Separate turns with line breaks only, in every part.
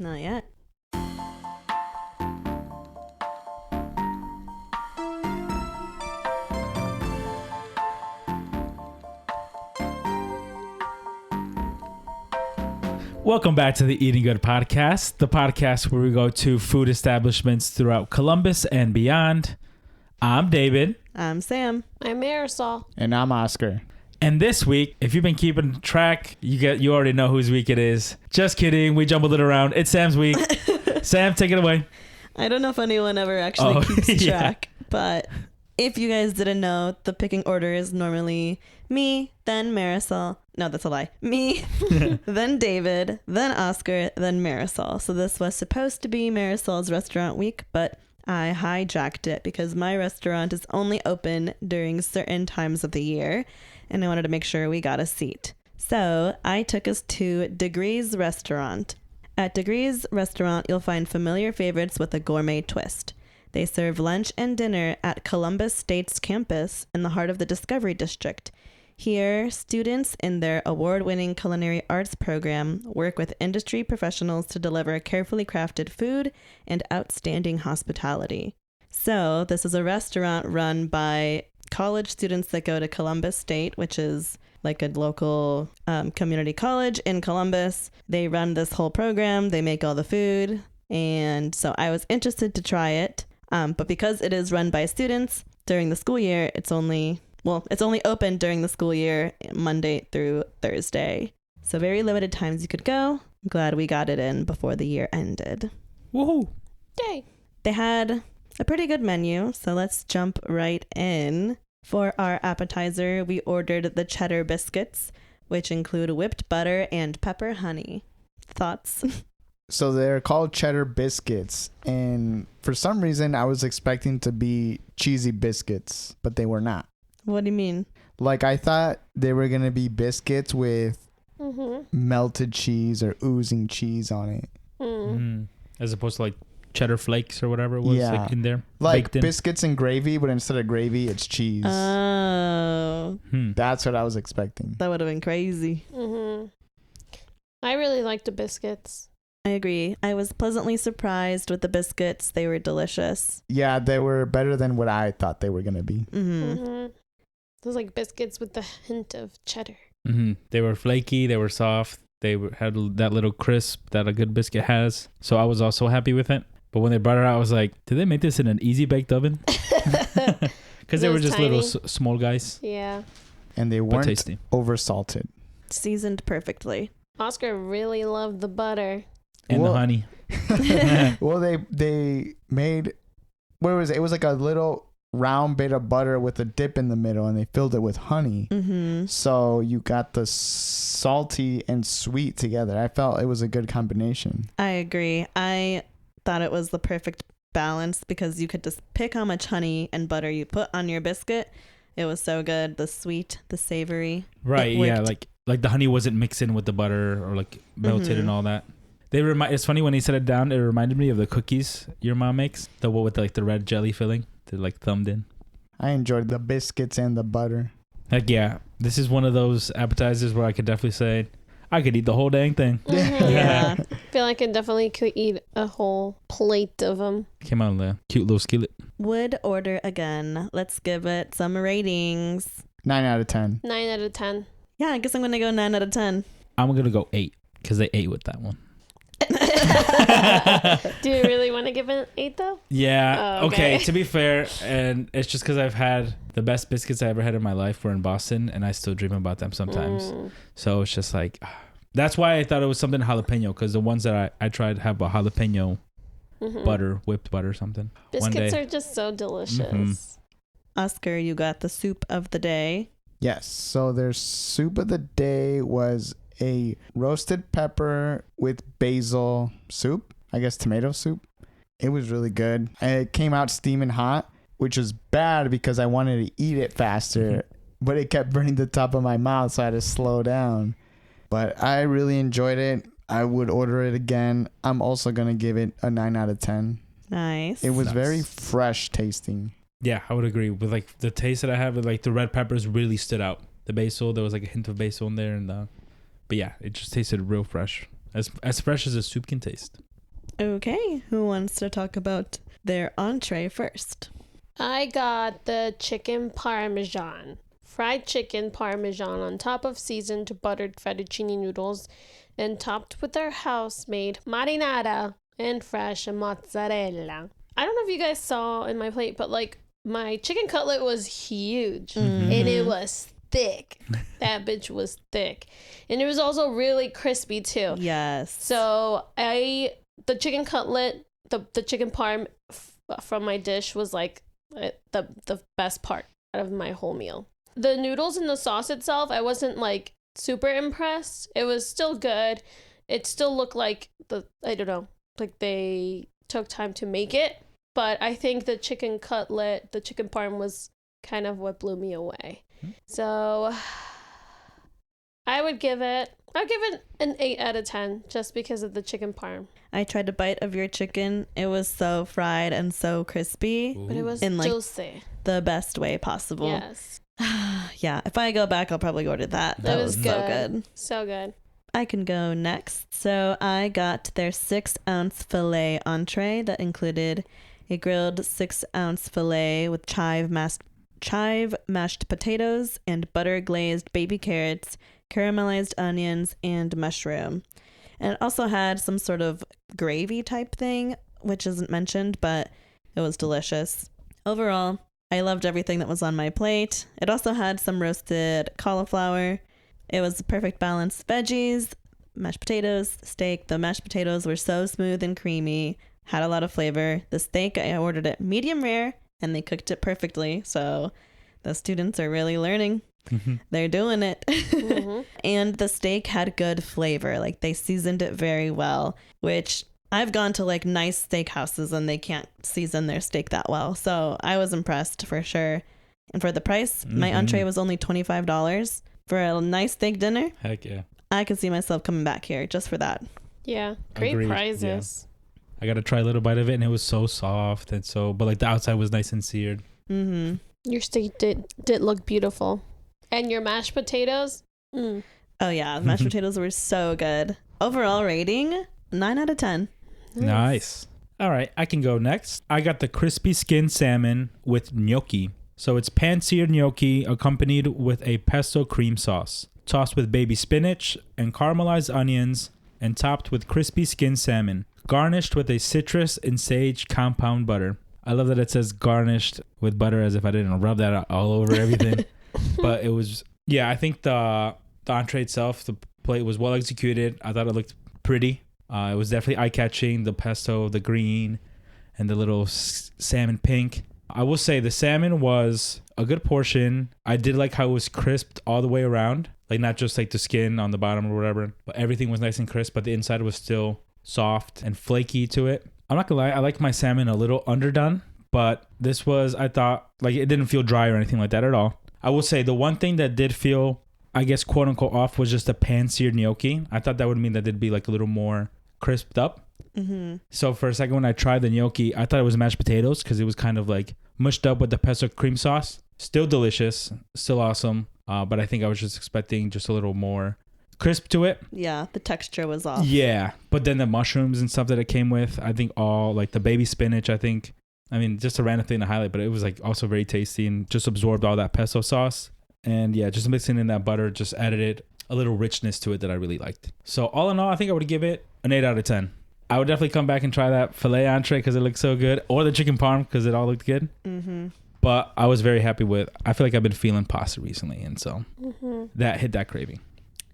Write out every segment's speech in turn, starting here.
Not yet.
Welcome back to the Eating Good podcast, the podcast where we go to food establishments throughout Columbus and beyond. I'm David.
I'm Sam.
I'm Marisol.
And I'm Oscar.
And this week, if you've been keeping track, you already know whose week it is. Just kidding. We jumbled it around. It's Sam's week. Sam, take it away.
I don't know if anyone ever actually keeps track, but if you guys didn't know, the picking order is normally me, then Marisol. No, that's a lie. Me, then David, then Oscar, then Marisol. So this was supposed to be Marisol's restaurant week, but I hijacked it because my restaurant is only open during certain times of the year, and I wanted to make sure we got a seat. So I took us to Degrees Restaurant. At Degrees Restaurant, you'll find familiar favorites with a gourmet twist. They serve lunch and dinner at Columbus State's campus in the heart of the Discovery District. Here, students in their award-winning culinary arts program work with industry professionals to deliver carefully crafted food and outstanding hospitality. So, this is a restaurant run by college students that go to Columbus State, which is like a local community college in Columbus. They run this whole program. They make all the food. And so I was interested to try it. But because it is run by students during the school year, it's only open during the school year, Monday through Thursday. So very limited times you could go. I'm glad we got it in before the year ended.
Woohoo!
Yay.
They had a pretty good menu, so let's jump right in. For our appetizer, we ordered the cheddar biscuits, which include whipped butter and pepper honey. Thoughts?
So they're called cheddar biscuits, and for some reason I was expecting to be cheesy biscuits, but they were not.
What do you mean?
Like, I thought they were going to be biscuits with melted cheese or oozing cheese on it.
As opposed to like cheddar flakes or whatever it was like in there.
Like
in.
biscuits and gravy, but instead of gravy, it's cheese.
Oh.
That's what I was expecting.
That would have been crazy.
I really like the biscuits.
I agree. I was pleasantly surprised with the biscuits. They were delicious.
Yeah, they were better than what I thought they were going to be.
Those like biscuits with the hint of cheddar.
They were flaky. They were soft. They had that little crisp that a good biscuit has. So I was also happy with it. But when they brought it out, I was like, did they make this in an easy baked oven? Because they were just
tiny.
little small guys.
Yeah.
And they
But
weren't
tasty.
over salted.
Seasoned perfectly.
Oscar really loved the butter.
And the honey.
Well, they made, what was it? It was like a little round bit of butter with a dip in the middle, and they filled it with honey. So you got the salty and sweet together. I felt it was a good combination.
I agree. I thought it was the perfect balance because you could just pick how much honey and butter you put on your biscuit. It was so good. The sweet, the savory.
Right. Yeah. Like the honey wasn't mixed in with the butter or like melted and all that. It's funny when he set it down. It reminded me of the cookies your mom makes. The one with like the red jelly filling. They're like thumbed in.
I enjoyed the biscuits and the butter.
Heck yeah. This is one of those appetizers where I could definitely say I could eat the whole dang thing.
Yeah.
I feel like I definitely could eat a whole plate of them.
Came out in a cute little skillet.
Would order again. Let's give it some ratings.
9 out of 10.
9 out of 10.
Yeah, I guess I'm going to go 9 out of 10.
I'm going to go 8 because they ate with that one.
Do you really want to give it an 8 though?
Yeah.
Oh,
okay.
okay.
To be fair, and it's just because I've had the best biscuits I ever had in my life were in Boston, and I still dream about them sometimes. So it's just like, that's why I thought it was something jalapeno, because the ones that I tried have a jalapeno butter, whipped butter or something.
Biscuits are just so delicious.
Oscar, you got the soup of the day.
Yes. So their soup of the day was a roasted pepper with basil soup. I guess tomato soup. It was really good. It came out steaming hot, which was bad because I wanted to eat it faster, but it kept burning the top of my mouth, so I had to slow down. But I really enjoyed it. I would order it again. I'm also going to give it a 9 out of 10.
Nice.
It was
Nice.
very fresh tasting.
Yeah, I would agree with like the taste that I have. With like the red peppers really stood out. The basil, there was like a hint of basil in there, but yeah, it just tasted real fresh, as fresh as a soup can taste.
Okay, who wants to talk about their entree first?
I got the chicken parmesan. Fried chicken parmesan on top of seasoned buttered fettuccine noodles and topped with our house-made marinara and fresh mozzarella. I don't know if you guys saw in my plate, but like my chicken cutlet was huge and it was thick. That bitch was thick. And it was also really crispy too.
Yes.
So the chicken cutlet, the chicken parm from my dish was like the best part out of my whole meal. The noodles and the sauce itself, I wasn't like super impressed. It was still good. It still looked like I don't know, like they took time to make it. But I think the chicken cutlet, the chicken parm was kind of what blew me away. So I'd give it an 8 out of 10 just because of the chicken parm.
I tried a bite of your chicken. It was so fried and so crispy.
But it was
in like
juicy.
the best way possible.
Yes.
Yeah, if I go back, I'll probably order that. That was so good.
So good.
I can go next. So I got their 6-ounce filet entree that included a grilled 6-ounce filet with chive mashed potatoes and butter glazed baby carrots, caramelized onions, and mushroom. And it also had some sort of gravy type thing, which isn't mentioned, but it was delicious. Overall, I loved everything that was on my plate. It also had some roasted cauliflower. It was the perfect balance of veggies, mashed potatoes, steak. The mashed potatoes were so smooth and creamy, had a lot of flavor. The steak, I ordered it medium rare, and they cooked it perfectly. So the students are really learning. They're doing it. And the steak had good flavor. Like they seasoned it very well, which I've gone to like nice steakhouses and they can't season their steak that well. So I was impressed for sure. And for the price, my entree was only $25 for a nice steak dinner.
Heck yeah.
I could see myself coming back here just for that.
Yeah. Great
Agreed.
prizes.
I got to try a little bite of it and it was so soft and but like the outside was nice and seared.
Your steak did look beautiful. And your mashed potatoes?
Oh yeah, the mashed potatoes were so good. Overall rating, 9 out of 10.
Nice. All right, I can go next. I got the crispy skin salmon with gnocchi. So it's pan-seared gnocchi accompanied with a pesto cream sauce, tossed with baby spinach and caramelized onions, and topped with crispy skin salmon, garnished with a citrus and sage compound butter. I love that it says garnished with butter as if I didn't rub that all over everything. But it was, yeah, I think the entree itself, the plate was well executed. I thought it looked pretty. It was definitely eye-catching, the pesto, the green, and the little salmon pink. I will say the salmon was a good portion. I did like how it was crisped all the way around. Like not just like the skin on the bottom or whatever, but everything was nice and crisp, but the inside was still soft and flaky to it. I'm not gonna lie, I like my salmon a little underdone, but this was, I thought, like it didn't feel dry or anything like that at all. I will say the one thing that did feel, I guess, quote unquote off was just the pan-seared gnocchi. I thought that would mean that it'd be like a little more crisped up. So for a second when I tried the gnocchi, I thought it was mashed potatoes because it was kind of like mushed up with the pesto cream sauce. Still delicious, still awesome. But I think I was just expecting just a little more crisp to it.
Yeah, the texture was off.
Yeah, but then the mushrooms and stuff that it came with, I think all like the baby spinach, I mean, just a random thing to highlight, but it was like also very tasty and just absorbed all that pesto sauce. And yeah, just mixing in that butter just added it a little richness to it that I really liked. So all in all, I think I would give it an 8 out of 10. I would definitely come back and try that filet entree because it looked so good, or the chicken parm because it all looked good. But I was very happy with, I feel like I've been feeling pasta recently, and so that hit that craving.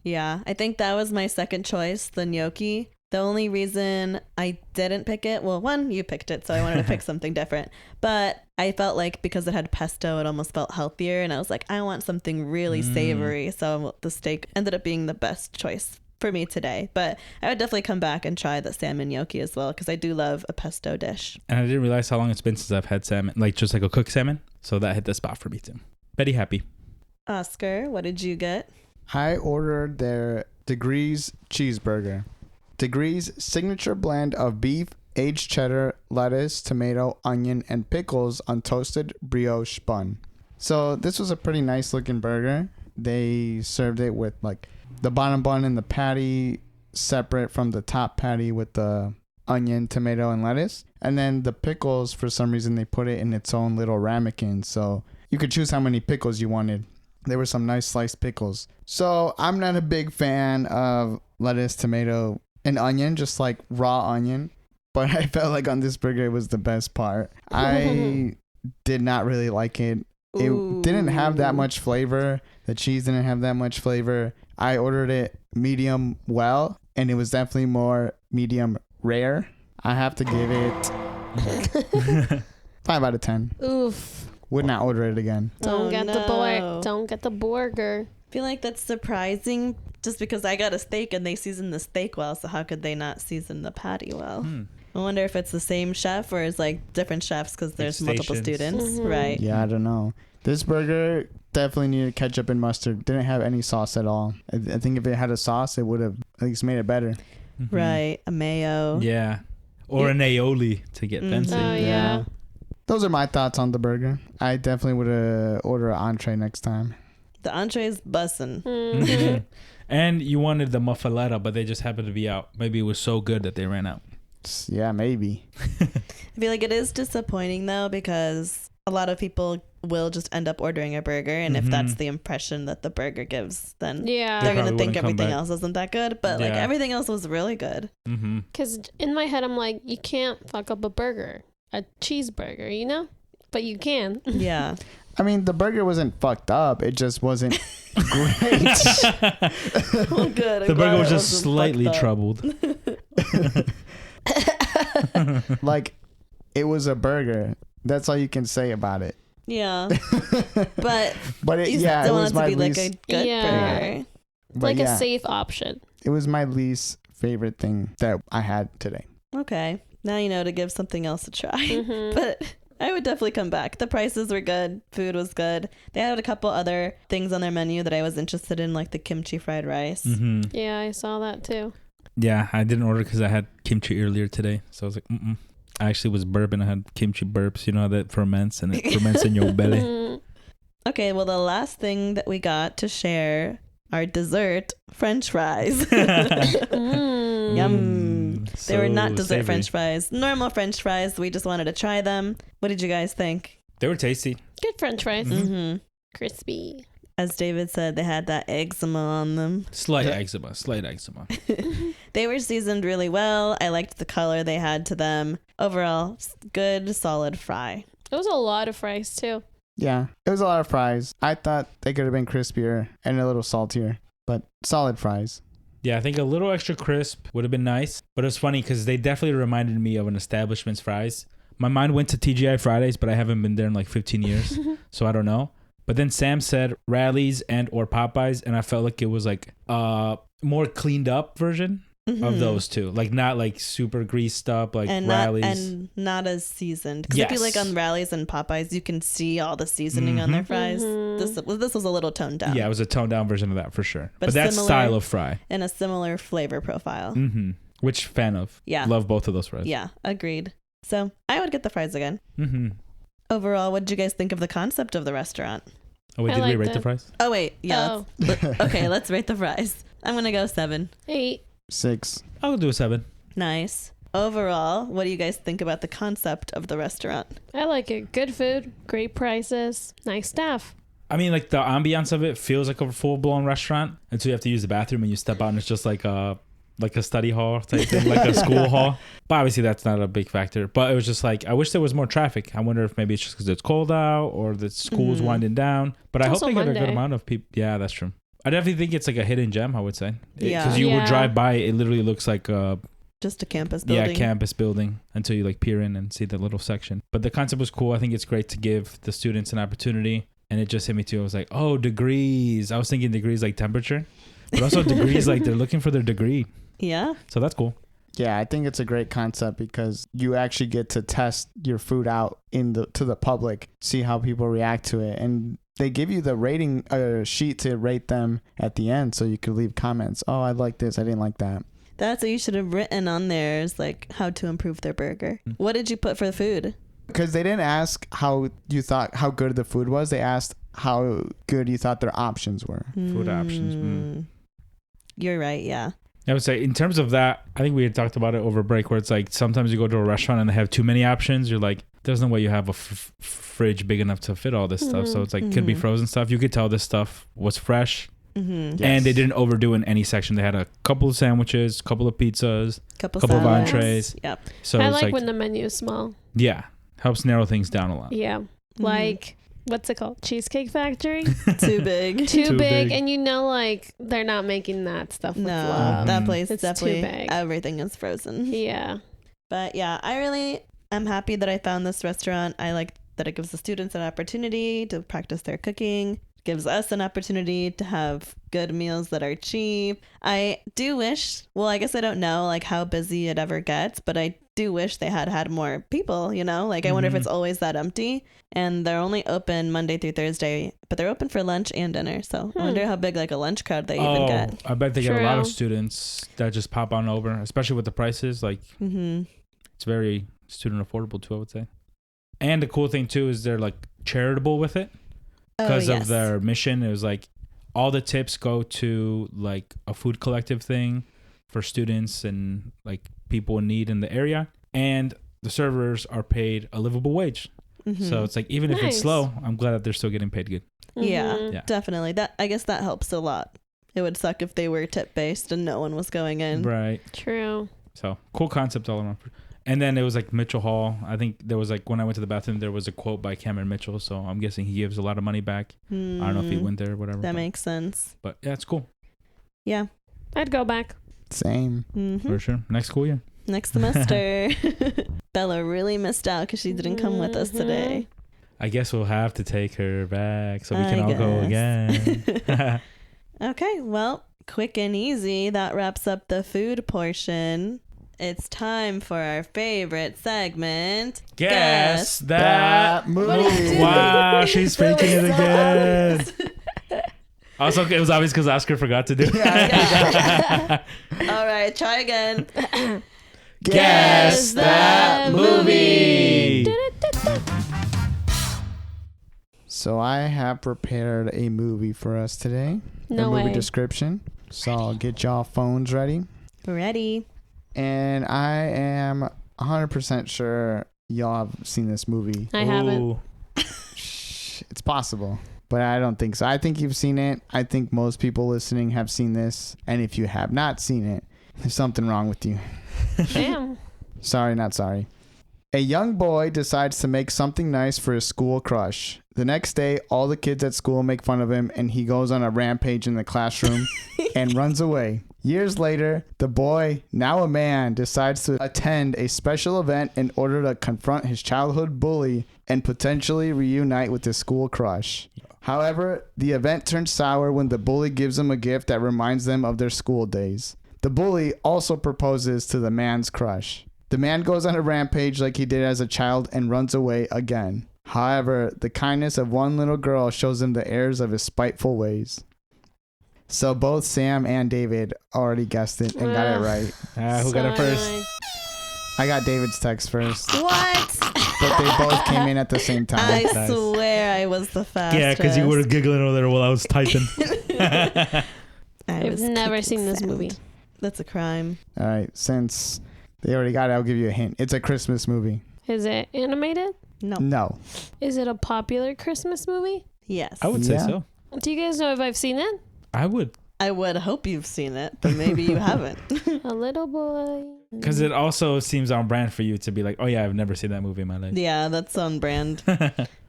Yeah, I think that was my second choice, the gnocchi. The only reason I didn't pick it, well, one, you picked it, so I wanted to pick something different. But I felt like because it had pesto, it almost felt healthier. And I was like, I want something really savory. So the steak ended up being the best choice for me today. But I would definitely come back and try the salmon gnocchi as well, because I do love a pesto dish.
And I didn't realize how long it's been since I've had salmon, like just like a cooked salmon. So that hit the spot for me too. Very happy.
Oscar, what did you get?
I ordered their Degrees cheeseburger. Degrees signature blend of beef, aged cheddar, lettuce, tomato, onion, and pickles on toasted brioche bun. So this was a pretty nice looking burger. They served it with like the bottom bun and the patty separate from the top patty with the onion, tomato, and lettuce. And then the pickles, for some reason, they put it in its own little ramekin. So you could choose how many pickles you wanted. There were some nice sliced pickles. So I'm not a big fan of lettuce, tomato, and onion, just like raw onion. But I felt like on this burger, it was the best part. I did not really like it. It didn't have that much flavor. The cheese didn't have that much flavor. I ordered it medium well, and it was definitely more medium rare. I have to give it 5 out of 10.
Oof.
Would not order it again.
Don't get the
no.
Don't get the burger.
I feel like that's surprising just because I got a steak and they seasoned the steak well, so how could they not season the patty well? I wonder if it's the same chef or it's like different chefs because there's multiple students, right?
Yeah, I don't know. This burger definitely needed ketchup and mustard. Didn't have any sauce at all. I think if it had a sauce, it would have at least made it better.
Right, a mayo.
Yeah. Or an aioli to get fancy.
Oh, yeah.
Those are my thoughts on the burger. I definitely would order an entree next time.
The entree's bussin'.
Mhm.
And you wanted the muffaletta, but they just happened to be out. Maybe it was so good that they ran out.
Yeah, maybe.
I feel like it is disappointing though because a lot of people will just end up ordering a burger, and if that's the impression that the burger gives, then
Yeah.
they're
They
gonna
probably
think
wouldn't come
everything
back.
else isn't that good. But like
Yeah.
everything else was really good.
Because in my head, I'm like, you can't fuck up a burger, a cheeseburger, you know? But you can.
Yeah.
I mean, the burger wasn't fucked up. It just wasn't great.
Well, good. I'm
The
glad
burger was
it
just
wasn't
slightly
fucked up.
troubled.
Like, it was a burger. That's all you can say about it.
Yeah. But
But it,
you
yeah, it
still
was
want it to
my
be like
least.
a good
Yeah.
burger.
But
Like
yeah,
a safe option.
it was my least favorite thing that I had today.
Okay. Now you know to give something else a try.
Mhm.
But I would definitely come back. The prices were good. Food was good. They had a couple other things on their menu that I was interested in, like the kimchi fried rice.
Yeah, I saw that too.
Yeah, I didn't order because I had kimchi earlier today. So I was like, I actually was burping. I had kimchi burps. You know how that ferments and it ferments in your belly.
Mhm.
Okay, well, the last thing that we got to share are dessert French fries.
Mm.
Yum. They were not
So
dessert
savory.
French fries. Normal French fries. We just wanted to try them. What did you guys think?
They were tasty.
Good French fries.
Mm-hmm.
Crispy.
As David said, they had that eczema on them.
Slight eczema. Slight eczema.
They were seasoned really well. I liked the color they had to them. Overall, good, solid fry.
It was a lot of fries too.
Yeah, it was a lot of fries. I thought they could have been crispier and a little saltier, but solid fries.
Yeah, I think a little extra crisp would have been nice. But it was funny because they definitely reminded me of an establishment's fries. My mind went to TGI Fridays, but I haven't been there in like 15 years. So I don't know. But then Sam said Rally's and or Popeyes, and I felt like it was like more cleaned up version of those two. Like not like super greased up like
and
Rally's.
not as seasoned. Because I feel like on Rally's and Popeyes, you can see all the seasoning on their fries. This was a little toned down.
Yeah, it was a toned down version of that for sure.
But
But that
similar-
style of fry.
And a similar flavor profile.
Which fan of?
Yeah.
Love both of those fries.
Yeah, agreed. So I would get the fries again. Overall, what did you guys think of the concept of the restaurant?
Oh wait,
I
did we
liked
rate the
it.
fries?
Oh wait, yeah.
Oh.
Okay, let's rate the fries. I'm gonna go 7.
8.
6.
I'll do a 7.
Nice. Overall, what do you guys think about the concept of the restaurant?
I like it. Good food, great prices, nice staff.
I mean, like the ambiance of it feels like a full blown restaurant until you have to use the bathroom and you step out and it's just like a study hall type thing, like a school hall. But obviously that's not a big factor. But it was just like, I wish there was more traffic. I wonder if maybe it's just because it's cold out or the school's winding down. But I hope
Also
they get a good
Monday.
amount of people. Yeah, that's true. I definitely think it's like a hidden gem, I would say.
Yeah.
Because you would
Yeah.
drive by, it literally looks like a
Just a campus building.
campus building until you like peer in and see the little section. But the concept was cool. I think it's great to give the students an opportunity. And it just hit me too. I was like, oh, degrees. I was thinking degrees like temperature, but also degrees like they're looking for their degree.
Yeah.
So that's cool.
Yeah, I think it's a great concept because you actually get to test your food out to the public, see how people react to it, and they give you the rating sheet to rate them at the end, so you could leave comments. Oh, I like this. I didn't like that.
That's what you should have written on there is like how to improve their burger. What did you put for the food?
Because they didn't ask how you thought how good the food was. They asked how good you thought their options were.
Food options.
You're right. Yeah.
I would say in terms of that, I think we had talked about it over break where it's like sometimes you go to a restaurant and they have too many options. You're like, there's no way you have a fridge big enough to fit all this stuff. So it's like, could be frozen stuff. You could tell this stuff was fresh.
Mm-hmm.
Yes. And they didn't overdo in any section. They had a couple of sandwiches, couple of pizzas,
couple
of
salads.
entrees.
Yep.
So
I
it's
like when the menu is small.
Yeah. Helps narrow things down a lot.
Yeah. Like, what's it called? Cheesecake Factory?
Too big.
Too big. And you know, like, they're not making that stuff with love.
That place
It's
definitely,
too big.
everything is frozen.
Yeah.
But yeah, I'm happy that I found this restaurant. I like that it gives the students an opportunity to practice their cooking, gives us an opportunity to have good meals that are cheap. I do wish, well, I guess I don't know like how busy it ever gets, but I do wish they had more people, you know? Like I wonder if it's always that empty. And they're only open Monday through Thursday, but they're open for lunch and dinner. So I wonder how big like a lunch crowd they even get.
I bet they get a lot of
True.
students that just pop on over, especially with the prices. Like it's very student affordable too, I would say. And the cool thing too is they're like charitable with it because of their mission. It was like all the tips go to like a food collective thing for students and like people in need in the area. And the servers are paid a livable wage. So it's like, even if it's slow, I'm glad that they're still getting paid good.
Yeah, definitely. I guess that helps a lot. It would suck if they were tip based and no one was going in.
Right.
True.
So cool concept all around. And then it was like Mitchell Hall. I think there was like when I went to the bathroom, there was a quote by Cameron Mitchell. So I'm guessing he gives a lot of money back. I don't know if he went there or whatever.
That makes sense.
But yeah, it's cool.
Yeah.
I'd go back.
Same.
For sure. Next school year.
Next semester. Bella really missed out because she didn't come with us today.
I guess we'll have to take her back so we can all go again.
Okay, well, quick and easy. That wraps up the food portion. It's time for our favorite segment.
Guess that
movie.
Wow, she's faking it again. Also, it was obvious because Oscar forgot to do it.
All right, try again.
Guess that movie.
So I have prepared a movie for us today.
No
a movie
way.
description. So I'll get y'all phones ready.
Ready.
And I am 100% sure y'all have seen this movie.
I haven't.
It's possible, but I don't think so. I think you've seen it. I think most people listening have seen this. And if you have not seen it, there's something wrong with you.
Damn.
Sorry, not sorry. A young boy decides to make something nice for his school crush. The next day, all the kids at school make fun of him and he goes on a rampage in the classroom and runs away. Years later, the boy, now a man, decides to attend a special event in order to confront his childhood bully and potentially reunite with his school crush. However, the event turns sour when the bully gives him a gift that reminds them of their school days. The bully also proposes to the man's crush. The man goes on a rampage like he did as a child and runs away again. However, the kindness of one little girl shows him the errors of his spiteful ways. So both Sam and David already guessed it and got it right.
Who got it first?
Annoying.
I got David's text first,
What?
but they both came in at the same time.
I
Nice.
swear I was the fastest.
Yeah, because you were giggling over there while I was typing.
I've never seen this movie.
That's a crime.
All right, since they already got it, I'll give you a hint. It's a Christmas movie.
Is it animated?
No.
No.
Is it a popular Christmas movie?
Yes.
I would say
Yeah.
so.
Do you guys know if I've seen it?
I would.
I would hope you've seen it, but maybe you haven't.
A little boy.
Because it also seems on brand for you to be like, oh yeah, I've never seen that movie in my life.
Yeah, that's on brand.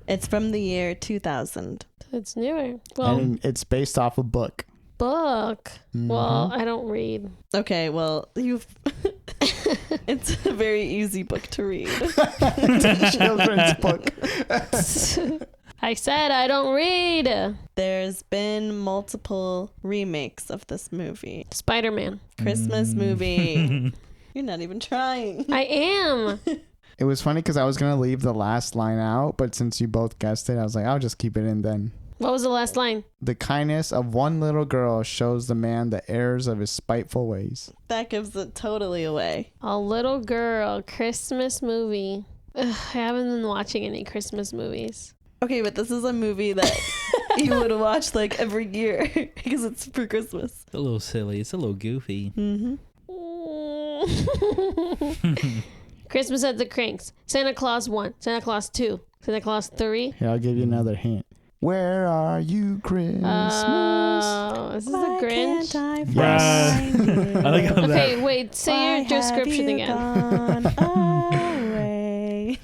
It's from the year 2000.
It's newer. Well,
And it's based off a book.
book. Well, I don't read.
Okay, well, you've. It's a very easy book to read.
Children's book.
I said I don't read.
There's been multiple remakes of this movie.
Spider-Man.
Christmas movie. You're not even trying.
I am.
It was funny because I was going to leave the last line out, but since you both guessed it, I was like, I'll just keep it in then.
What was the last line?
The kindness of one little girl shows the man the errors of his spiteful ways.
That gives it totally away.
A little girl. Christmas movie. Ugh, I haven't been watching any Christmas movies.
Okay, but this is a movie that you would watch like every year because it's for Christmas.
It's a little silly. It's a little goofy.
Mm-hmm.
Christmas at the Cranks. Santa Claus 1. Santa Claus 2. Santa Claus 3.
Here, I'll give you another hint. Where are you, Christmas?
Oh, is this the Grinch?
Yes.
I like how
Okay, wait. Say your description again.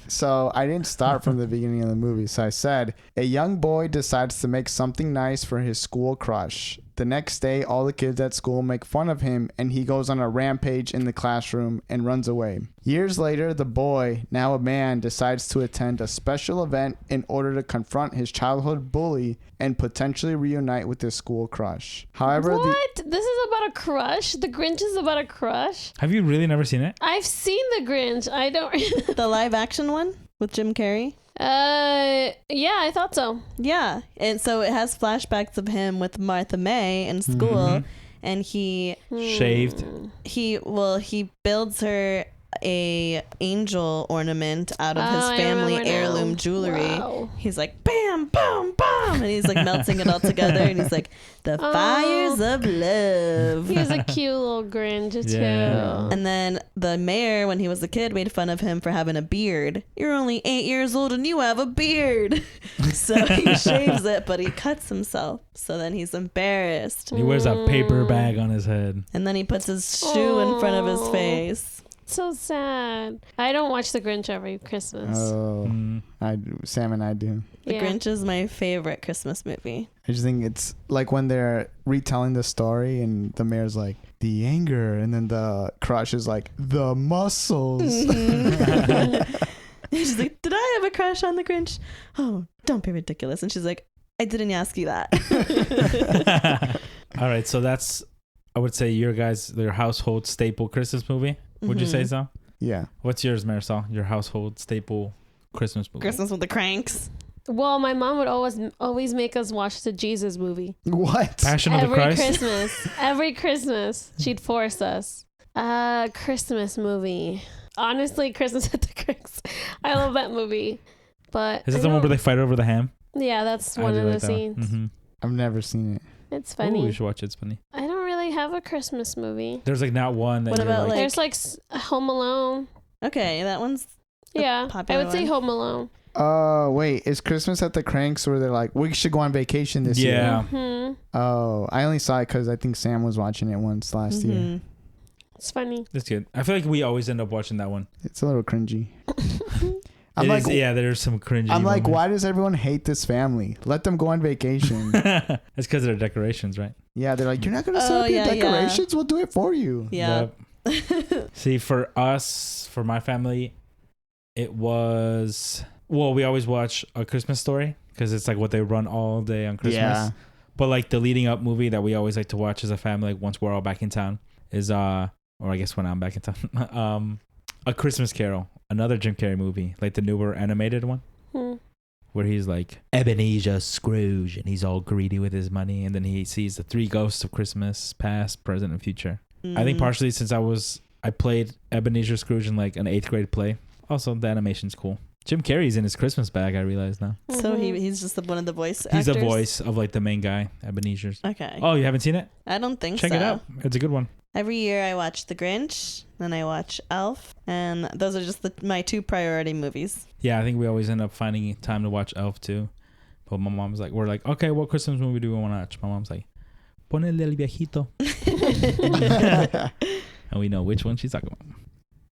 So I didn't start from the beginning of the movie. So I said, a young boy decides to make something nice for his school crush. The next day, all the kids at school make fun of him, and he goes on a rampage in the classroom and runs away. Years later, the boy, now a man, decides to attend a special event in order to confront his childhood bully and potentially reunite with his school crush. However,
What? This is about a crush? The Grinch is about a crush?
Have you really never seen it?
I've seen the Grinch. I don't.
The live action one with Jim Carrey.
Yeah, I thought so.
Yeah, and so it has flashbacks of him with Martha May in school, and he
Shaved.
he builds her a angel ornament out of his
I
family
remember now.
heirloom jewelry.
Wow.
He's like bam, bam, bam, and he's like melting it all together, and he's like the fires of love.
He's a cute little Grinch too.
Yeah.
And then the mayor, when he was a kid, made fun of him for having a beard. You're only 8 years old and you have a beard. So he shaves it, but he cuts himself. So then he's embarrassed.
He wears a paper bag on his head.
And then he puts his shoe in front of his
Aw.
face.
So sad. I don't watch the Grinch every Christmas.
Oh, Sam and I do.
The
Yeah.
Grinch is my favorite Christmas movie.
I just think it's like when they're retelling the story and the mayor's like, the anger, and then the crush is like, the muscles.
She's like, did I have a crush on the Grinch? Oh, don't be ridiculous. And she's like, I didn't ask you that.
All right, so that's, I would say, your household staple Christmas movie. Would you say so?
Yeah.
What's yours, Marisol? Your household staple Christmas movie?
Christmas with the Cranks.
Well, my mom would always make us watch the Jesus movie.
What?
Passion of the
Every
Christ?
Christmas. Every Christmas. She'd force us. Christmas movie. Honestly, Christmas at the Cranks. I love that movie. But
Is that the one where they fight over the ham?
Yeah, that's
I
one
do
of the
like that one.
scenes.
Mhm.
I've never seen it.
It's
Ooh,
funny.
you should watch it. It's funny.
I don't really have a Christmas movie.
There's like not one that
What
you're
about,
like,
There's like Home Alone.
Okay, that one's a
Yeah, I
popular
would say
one.
Home Alone.
Oh, wait. Is Christmas at the Cranks where they're like, we should go on vacation this year?
Yeah.
Hmm.
Oh, I only saw it because I think Sam was watching it once last year.
Mhm.
It's funny.
That's good. I feel like we always end up watching that one.
It's a little cringy. I'm
It
like,
is- yeah, there's some cringy.
I'm like,
moments.
why does everyone hate this family? Let them go on vacation.
It's because of their decorations, right?
Yeah, they're like, you're not going to
Oh,
set up your
yeah, yeah.
decorations? We'll do it for you.
Yeah.
Yep. See, for us, for my family, it was, well, we always watch A Christmas Story because it's like what they run all day on Christmas.
Yeah.
But like the leading up movie that we always like to watch as a family, like once we're all back in town, is or I guess when I'm back in town, A Christmas Carol, another Jim Carrey movie, like the newer animated one, where he's like Ebenezer Scrooge and he's all greedy with his money, and then he sees the three ghosts of Christmas, past, present, and future. I think partially since I played Ebenezer Scrooge in like an 8th grade play. Also, the animation's cool. Jim Carrey's in his Christmas bag, I realize now.
So he's just one of the voice
He's
actors?
the voice of like the main guy, Ebenezer's.
Okay.
Oh, you haven't seen it?
I don't think
Check
so.
it out. It's a good one.
Every year I watch The Grinch, then I watch Elf, and those are just my two priority movies.
Yeah, I think we always end up finding time to watch Elf too. But my mom's like, we're like, okay, what Christmas movie do we want to watch? My mom's like, Ponele el viejito. And we know which one she's talking about.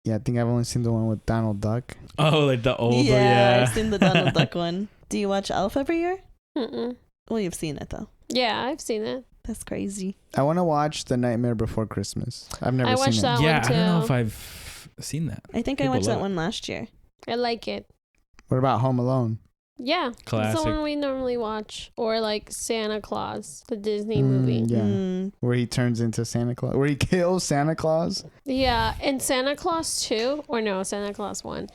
Yeah, I think I've only seen the one with Donald Duck.
Oh, like the older,
yeah,
yeah.
I've seen the Donald Duck one. Do you watch Elf every year?
Mm-mm.
Well, you've seen it though.
Yeah, I've seen it.
That's crazy.
I want to watch The Nightmare Before Christmas. I've never
I
seen
watched
it.
that
Yeah,
one
I don't know
too.
if I've seen that.
I think I
People
watched
love
that
it.
one last year.
I like it.
What about Home Alone?
Yeah, that's
Classic.
the one we normally watch. Or like Santa Claus, the Disney movie.
Yeah.
Mm.
Where he turns into Santa Claus. Where he kills Santa Claus.
Yeah, and Santa Claus 2, or no, Santa Claus 1.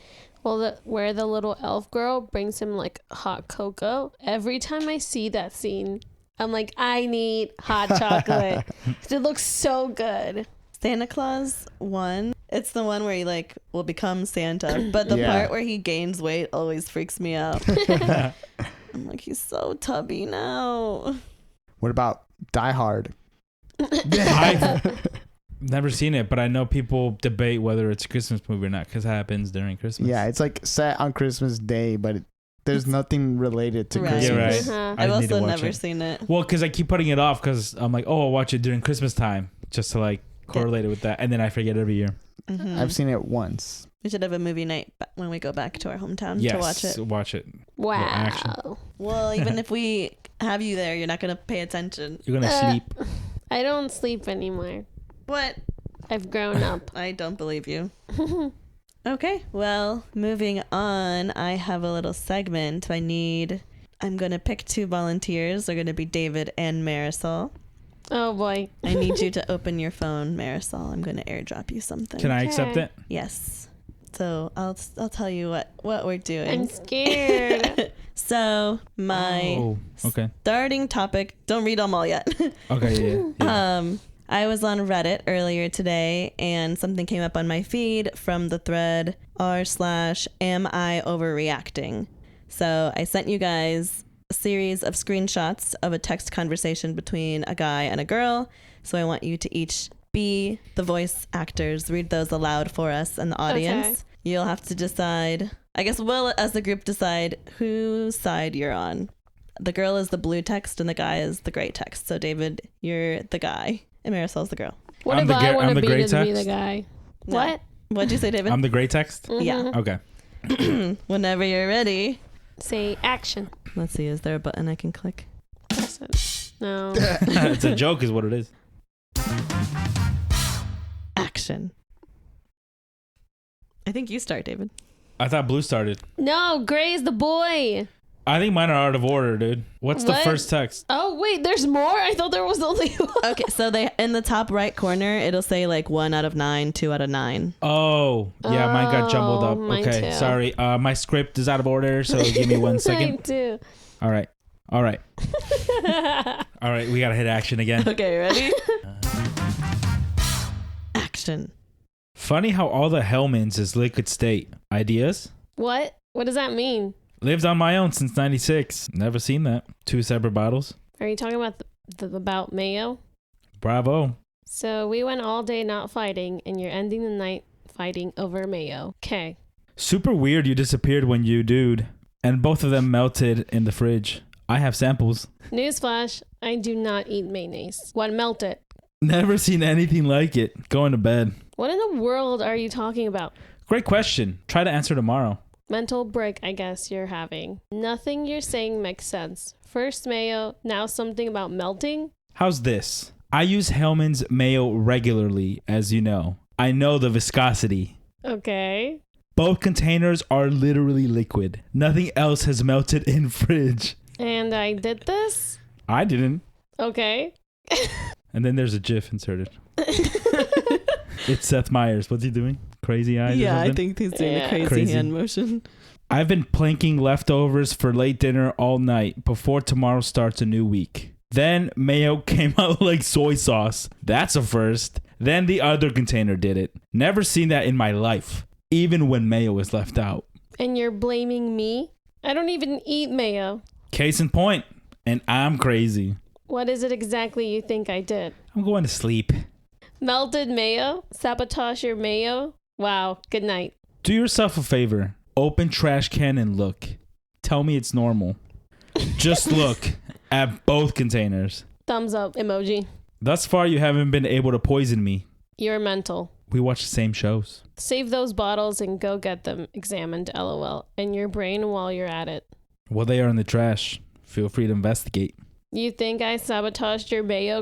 Well, where the little elf girl brings him like hot cocoa. Every time I see that scene, I'm like, I need hot chocolate. It looks so good.
Santa Claus 1. It's the one where he like will become Santa, but the
Yeah.
part where he gains weight always freaks me out. I'm like, he's so tubby now.
What about Die Hard?
I've never seen it, but I know people debate whether it's a Christmas movie or not because it happens during Christmas.
Yeah, it's like set on Christmas Day, but there's nothing related to
Right.
Christmas.
Yeah, right.
Uh-huh.
I've
I need to
also
watch
never
it.
seen it.
Well, because I keep putting it off because I'm like, oh, I'll watch it during Christmas time just to like correlate it with that, and then I forget every year.
Mhm.
I've seen it once.
We should have a movie night when we go back to our hometown
Yes,
to watch it.
watch it.
Wow.
action.
Well, even if we have you there, you're not gonna pay attention.
You're gonna sleep.
I don't sleep anymore.
What?
I've grown up.
I don't believe you. Okay, well, moving on. I have a little segment. I'm gonna pick 2 volunteers. They're gonna be David and Marisol.
Oh boy.
I need you to open your phone, Marisol. I'm gonna airdrop you something.
Can I accept
Okay.
it?
Yes. So I'll tell you what we're doing.
I'm scared.
So my
Oh, okay.
starting topic. Don't read them all yet.
Okay, yeah.
I was on Reddit earlier today and something came up on my feed from the thread r/am I overreacting. So I sent you guys a series of screenshots of a text conversation between a guy and a girl. So I want you to each be the voice actors, read those aloud for us and the audience.
Okay.
You'll have to decide, I guess we'll as a group decide whose side you're on. The girl is the blue text and the guy is the gray text. So David, you're the guy and Marisol's the girl.
What
I'm
if
the
I
I'm
want
the
to be
gray
to be the
text?
guy?
No.
What?
What'd you say, David?
I'm the gray text?
Yeah.
Mhm.
Okay.
Whenever you're ready.
Say action.
Let's see, is there a button I can click?
Press it. No.
It's a joke is what it is.
Action. I think you start, David.
I thought blue started.
No, Gray's the boy.
I think mine are out of order, dude. What's the
What?
first text?
Oh, wait, there's more? I thought there was only one.
Okay, so they in the top right corner, it'll say like 1 out of 9, 2 out of 9.
Oh, yeah, mine got jumbled
Oh,
up.
mine
Okay,
too.
sorry. My script is out of order, so give me 1
Mine
second.
too.
All right. All right. All right, we got to hit action again.
Okay, ready? Action.
Funny how all the Hellmans is liquid state. Ideas?
What? What does that mean?
Lived on my own since 96. Never seen that. 2 separate bottles.
Are you talking about about Mayo?
Bravo.
So we went all day not fighting, and you're ending the night fighting over Mayo. Okay.
Super weird you disappeared when you dude. And both of them melted in the fridge. I have samples.
Newsflash, I do not eat mayonnaise. What melted?
Never seen anything like it. Going to bed.
What in the world are you talking about?
Great question. Try to answer tomorrow.
Mental break, I guess you're having. Nothing you're saying makes sense. First Mayo, now something about melting?
How's this? I use Hellman's mayo regularly, as you know. I know the viscosity.
Okay.
Both containers are literally liquid. Nothing else has melted in fridge.
And I did this?
I didn't.
Okay.
And then there's a GIF inserted. It's Seth Meyers. What's he doing? Crazy eyes or
Yeah, I
something?
think he's doing
Yeah.
the crazy,
Crazy.
hand motion.
I've been planking leftovers for late dinner all night before tomorrow starts a new week. Then mayo came out like soy sauce. That's a first. Then the other container did it. Never seen that in my life, even when mayo was left out.
And you're blaming me? I don't even eat mayo.
Case in point, and I'm crazy.
What is it exactly you think I did?
I'm going to sleep.
Melted mayo? Sabotage your mayo? Wow, good night.
Do yourself a favor. Open trash can and look. Tell me it's normal. Just look at both containers.
Thumbs up emoji.
Thus far, you haven't been able to poison me.
You're mental.
We watch the same shows.
Save those bottles and go get them examined, lol. And your brain while you're at it.
Well, they are in the trash. Feel free to investigate.
You think I sabotaged your mayo? ?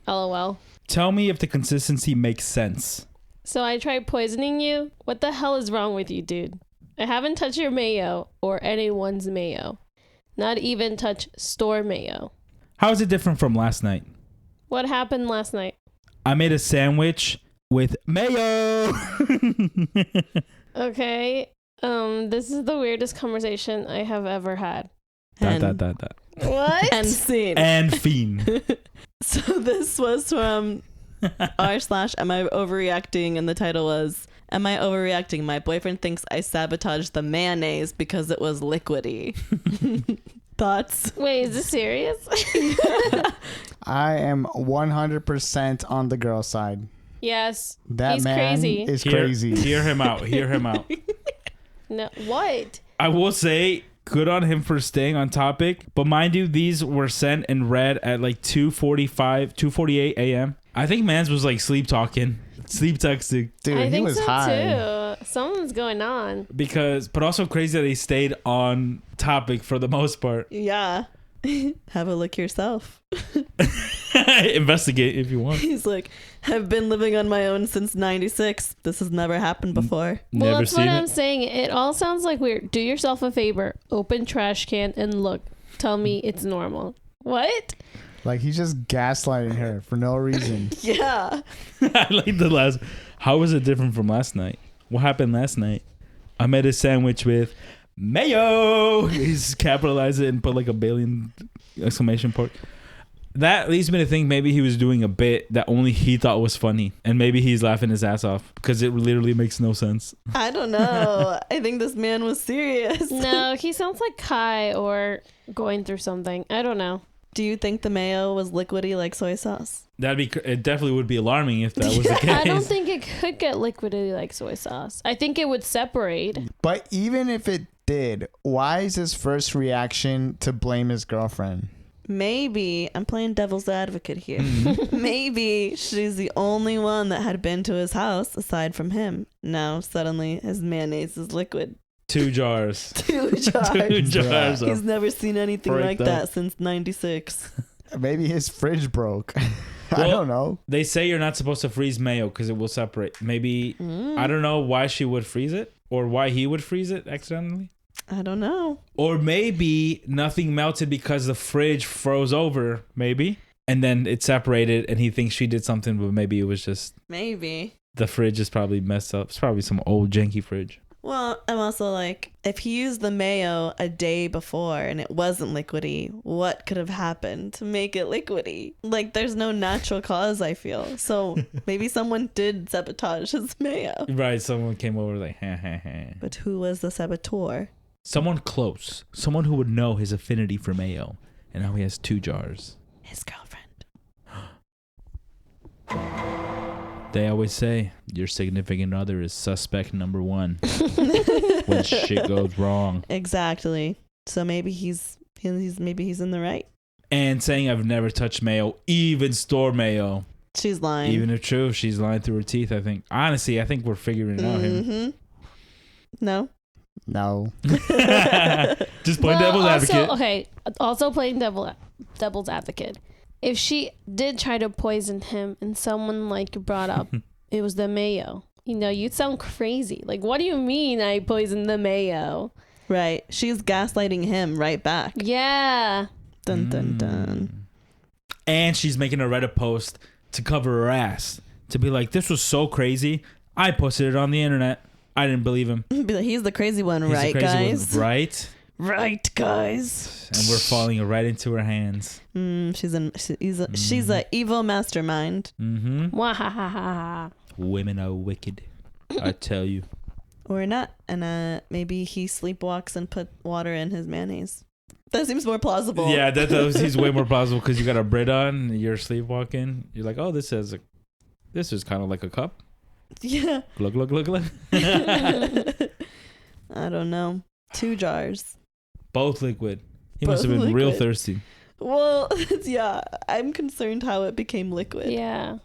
LOL.
Tell me if the consistency makes sense.
So I tried poisoning you? What the hell is wrong with you, dude? I haven't touched your mayo or anyone's mayo. Not even touch store mayo.
How is it different from last night?
What happened last night?
I made a sandwich with mayo.
Okay. This is the weirdest conversation I have ever had.
Dot.
What?
And scene.
And fiend.
So this was from r/am I overreacting, and the title was Am I overreacting? My boyfriend thinks I sabotaged the mayonnaise because it was liquidy. Thoughts?
Wait, is this serious?
I am 100% on the girl side.
Yes.
That
He's
man
crazy.
is crazy.
Hear him out. Hear him out.
No, what?
I will say, good on him for staying on topic. But mind you, these were sent and read at like 2:48 a.m. I think Mans was like sleep talking, sleep texting.
Dude,
I
he
think
was
so
high.
too. Something's going on.
But also crazy that he stayed on topic for the most part.
Yeah. Have a look yourself.
Investigate if you want.
He's like, I've been living on my own since 96. This has never happened before.
Well,
Never
that's
seen
what I'm
it.
saying. It all sounds like weird. Do yourself a favor. Open trash can and look. Tell me it's normal. What?
Like, he's just gaslighting her for no reason.
Yeah.
I like the last. How was it different from last night? What happened last night? I made a sandwich with Mayo. He's capitalized it and put like a billion exclamation point. That leads me to think maybe he was doing a bit that only he thought was funny, and maybe he's laughing his ass off because it literally makes no sense.
I don't know. I think this man was serious.
No, he sounds like high or going through something. I don't know.
Do you think the mayo was liquidy like soy sauce?
It definitely would be alarming if that was the case.
I don't think it could get liquidy like soy sauce. I think it would separate.
But even if it did, why is his first reaction to blame his girlfriend?
Maybe, I'm playing devil's advocate here.
Mm-hmm.
Maybe she's the only one that had been to his house aside from him. Now suddenly his mayonnaise is liquid.
2 jars.
2 jars.
2 jars.
He's never seen anything
Break
like
that.
that since 96.
Maybe his fridge broke. I
Well,
don't know.
They say you're not supposed to freeze mayo because it will separate. Maybe I don't know why she would freeze it or why he would freeze it accidentally.
I don't know.
Or maybe nothing melted because the fridge froze over, maybe. And then it separated and he thinks she did something, but maybe it was just
Maybe.
the fridge is probably messed up. It's probably some old janky fridge.
Well, I'm also like, if he used the mayo a day before and it wasn't liquidy, what could have happened to make it liquidy? Like, there's no natural cause, I feel. So maybe someone did sabotage his mayo.
Right, someone came over like, ha ha ha.
But who was the saboteur?
Someone close. Someone who would know his affinity for mayo. And now he has 2 jars.
His girlfriend.
They always say your significant other is suspect number 1 when shit goes wrong.
Exactly. So maybe he's maybe he's in the right.
And saying I've never touched mayo, even store mayo.
She's lying.
Even if true, she's lying through her teeth, I think. Honestly, I think we're figuring it out here.
Mm-hmm. No.
No.
Just playing devil's advocate.
Okay, also playing devil's advocate. If she did try to poison him and someone like brought up it was the mayo, you'd sound crazy. Like, what do you mean I poisoned the mayo?
Right. She's gaslighting him right back.
Yeah.
Dun dun dun.
And she's making a Reddit post to cover her ass. To be like, this was so crazy. I posted it on the internet. I didn't believe him.
Be like, he's the crazy one,
He's the
right,
crazy one,
guys?
right?
Right, guys.
And we're falling right into her hands.
She's a evil mastermind.
Mm-hmm.
Wahahaha.
Women are wicked. I tell you.
Or not. And maybe he sleepwalks and put water in his mayonnaise. That seems more plausible.
Yeah, that he's way more plausible because you got a Brit on, and you're sleepwalking. You're like, oh, this is kind of like a cup.
Yeah.
Glug, glug, glug, glug.
I don't know. 2 jars.
Both liquid. He
Both
must have been real
liquid.
thirsty.
Well, yeah. I'm concerned how it became liquid.
Yeah.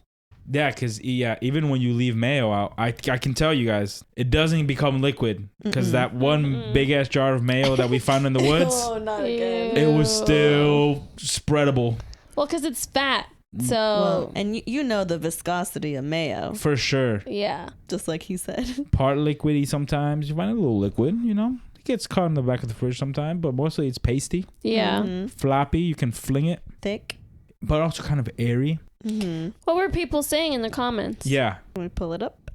Yeah, because even when you leave mayo out, I can tell you guys, it doesn't become liquid. Because that one big ass jar of mayo that we found in the woods,
Oh, not again.
it was still spreadable.
Well, because it's fat. So,
Well, and you know the viscosity of mayo,
For sure.
yeah.
just like he said.
Part liquidy sometimes. You find a little liquid, It gets caught in the back of the fridge sometimes, but mostly it's pasty.
Yeah.
Mhm.
Floppy, you can fling it.
Thick.
But also kind of airy.
Mm-hmm.
What were people saying in the comments?
Yeah.
Can we pull it up?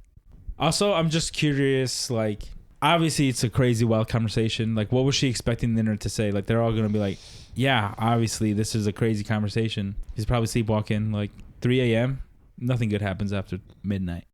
Also, I'm just curious, like, obviously it's a crazy, wild conversation. Like, what was she expecting the internet to say? Like, they're all going to be like, yeah, obviously this is a crazy conversation. He's probably sleepwalking, like, 3 a.m. Nothing good happens after midnight.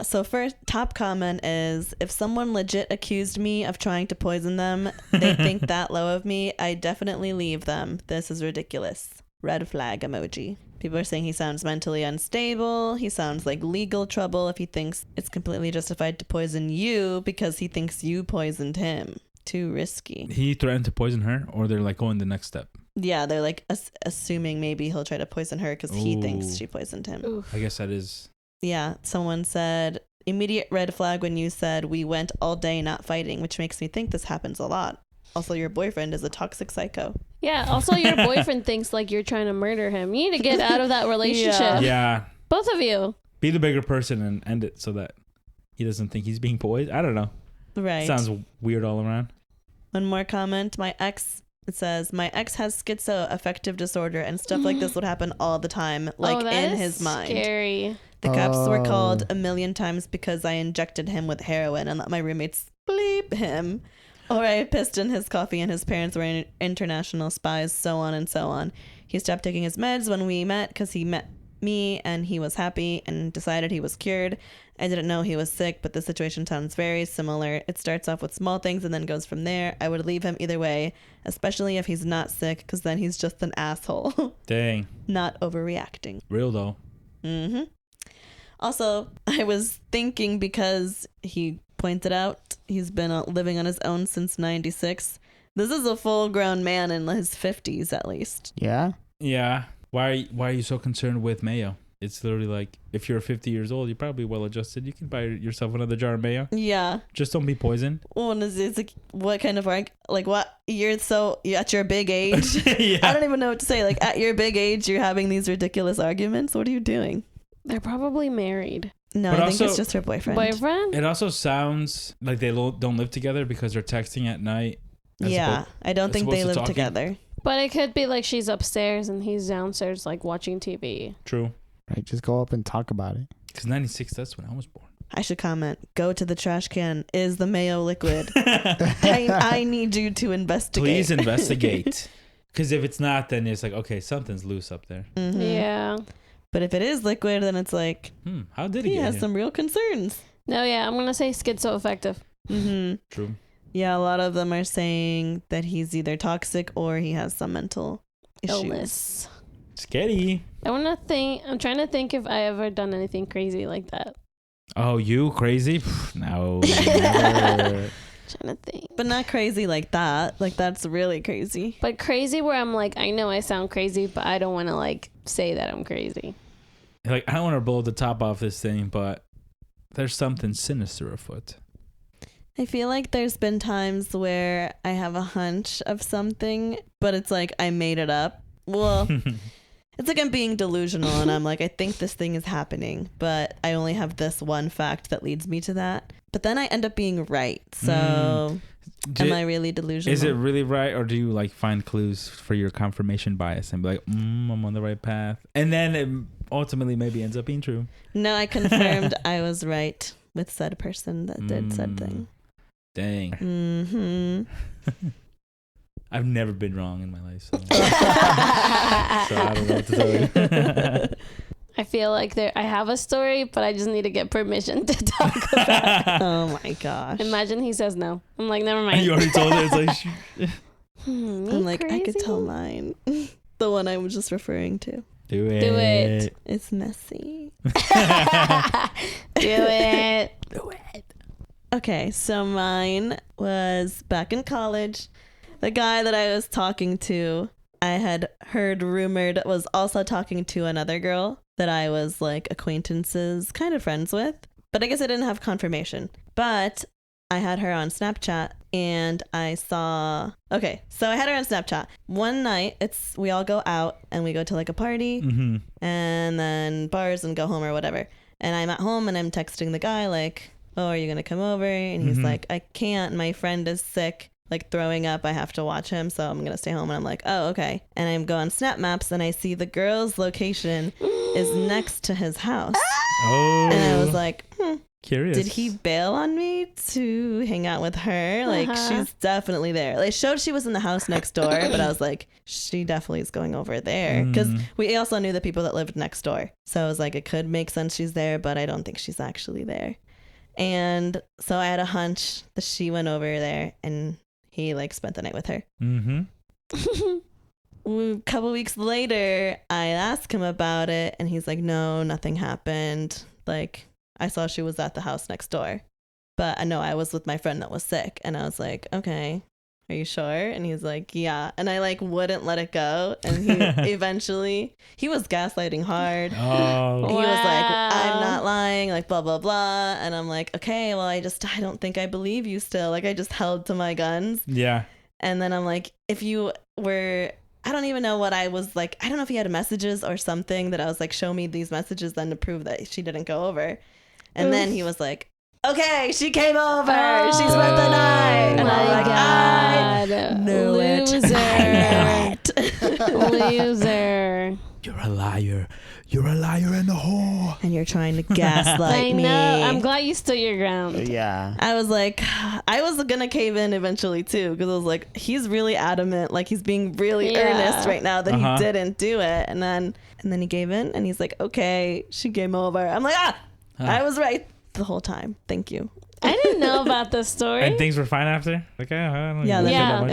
So first, top comment is, if someone legit accused me of trying to poison them, they think that low of me, I definitely leave them. This is ridiculous. Red flag emoji. People are saying he sounds mentally unstable. He sounds like legal trouble if he thinks it's completely justified to poison you because he thinks you poisoned him. Too risky.
He threatened to poison her, or they're like going the next step.
Yeah, they're like assuming maybe he'll try to poison her because he thinks she poisoned him.
Oof.
I guess that is.
Yeah, someone said, immediate red flag when you said we went all day not fighting, which makes me think this happens a lot. Also, your boyfriend is a toxic psycho.
Yeah. Also, your boyfriend thinks like you're trying to murder him. You need to get out of that relationship.
Yeah.
Both of you.
Be the bigger person and end it so that he doesn't think he's being poisoned. I don't know.
Right.
Sounds weird all around.
One more comment. It says, my ex has schizoaffective disorder and stuff like this would happen all the time, like
that
in
is
his mind.
Scary.
The cops were called a million times because I injected him with heroin and let my roommates bleep him. Or I pissed in his coffee and his parents were international spies, so on and so on. He stopped taking his meds when we met because he met me and he was happy and decided he was cured. I didn't know he was sick, but the situation sounds very similar. It starts off with small things and then goes from there. I would leave him either way, especially if he's not sick, because then he's just an asshole.
Dang.
Not overreacting.
Real though.
Mm-hmm. Also, I was thinking, because he pointed out he's been living on his own since 96. This is a full-grown man in his 50s, at least.
Yeah.
Yeah. Why are you so concerned with Mayo? It's literally like, if you're 50 years old, you're probably well adjusted. You can buy yourself another jar of Mayo.
Yeah.
Just don't be poisoned.
Well, and it's like, what kind of what you're at your big age?
Yeah.
I don't even know what to say. Like, at your big age, you're having these ridiculous arguments. What are you doing?
They're probably married.
No,
But
I think
also-
it's just her boyfriend.
Boyfriend?
It also sounds like they don't live together because they're texting at night.
Yeah, I don't think they live together.
But it could be like she's upstairs and he's downstairs like watching TV.
True.
Right. Just go up and talk about it.
Because 96, that's when I was born.
I should comment. Go to the trash can. Is the Mayo liquid? I need you to investigate.
Please investigate. Because if it's not, then it's like, okay, something's loose up there.
Mm-hmm.
Yeah.
But if it is liquid, then it's like,
How did he
he
get
has
here?
some real concerns.
No, yeah, I'm going to say schizoaffective.
Mm-hmm.
True.
Yeah, a lot of them are saying that he's either toxic or he has some mental issues.
Illness.
Scary.
I'm trying to think if I ever done anything crazy like that.
Oh, you crazy? No. Never.
Trying to think.
But not crazy like that. Like, that's really crazy.
But crazy where I'm like, I know I sound crazy, but I don't want to like say that I'm crazy.
Like, I don't want to blow the top off this thing, but there's something sinister afoot.
I feel like there's been times where I have a hunch of something, but it's like I made it up. Well, it's like I'm being delusional and I'm like, I think this thing is happening, but I only have this one fact that leads me to that. But then I end up being right. So am I really delusional?
Is it really right, or do you like find clues for your confirmation bias and be like, I'm on the right path? And then it ultimately maybe ends up being true.
No, I confirmed I was right with said person that did said thing.
Dang.
Mm-hmm.
I've never been wrong in my life. So, so I don't know what to tell you.
I feel like I have a story, but I just need to get permission to talk about it.
Oh my gosh.
Imagine he says no. I'm like, never mind.
You already told her. It's like,
I'm like, I could tell mine. The one I was just referring to.
do it.
Do it.
It's messy.
Do it.
Do it.
Okay, so mine was back in college. The guy that I was talking to, I had heard rumored was also talking to another girl that I was like acquaintances, kind of friends with. But I guess I didn't have confirmation. But I had her on Snapchat and I saw... Okay, so I had her on Snapchat. One night, we all go out and we go to like a party and then bars and go home or whatever. And I'm at home and I'm texting the guy like, oh, are you going to come over? And he's like, I can't. My friend is sick, like throwing up. I have to watch him. So I'm going to stay home. And I'm like, oh, okay. And I go on Snap Maps and I see the girl's location is next to his house.
Oh.
And I was like,
Curious.
did he bail on me to hang out with her? Like, she's definitely there. Like, it showed she was in the house next door, but I was like, she definitely is going over there. Because we also knew the people that lived next door. So I was like, it could make sense she's there, but I don't think she's actually there. And so I had a hunch that she went over there and he like spent the night with her. A couple weeks later, I asked him about it and he's like, no, nothing happened. Like, I saw she was at the house next door. But I know I was with my friend that was sick. And I was like, okay, are you sure? And he's like, yeah. And I like wouldn't let it go. And he eventually, he was gaslighting hard.
Oh.
He was like, I'm not lying, like blah, blah, blah. And I'm like, okay, well, I don't think I believe you still. Like, I just held to my guns.
Yeah.
And then I'm like, if you were, I don't even know what I was like. I don't know if he had messages or something that I was like, show me these messages then to prove that she didn't go over. And then he was like, okay, she came over. She spent the night. And I'm like, I knew it.
Loser.
You're a liar. You're a liar and a whore.
And you're trying to gaslight me.
I know. I'm glad you stood your ground.
Yeah.
I was like, I was going to cave in eventually too. Because I was like, he's really adamant. Like he's being really earnest right now that he didn't do it. And then he gave in and he's like, okay, she came over. I'm like, I was right the whole time. Thank you.
I didn't know about this story.
And things were fine after? Okay.
Yeah.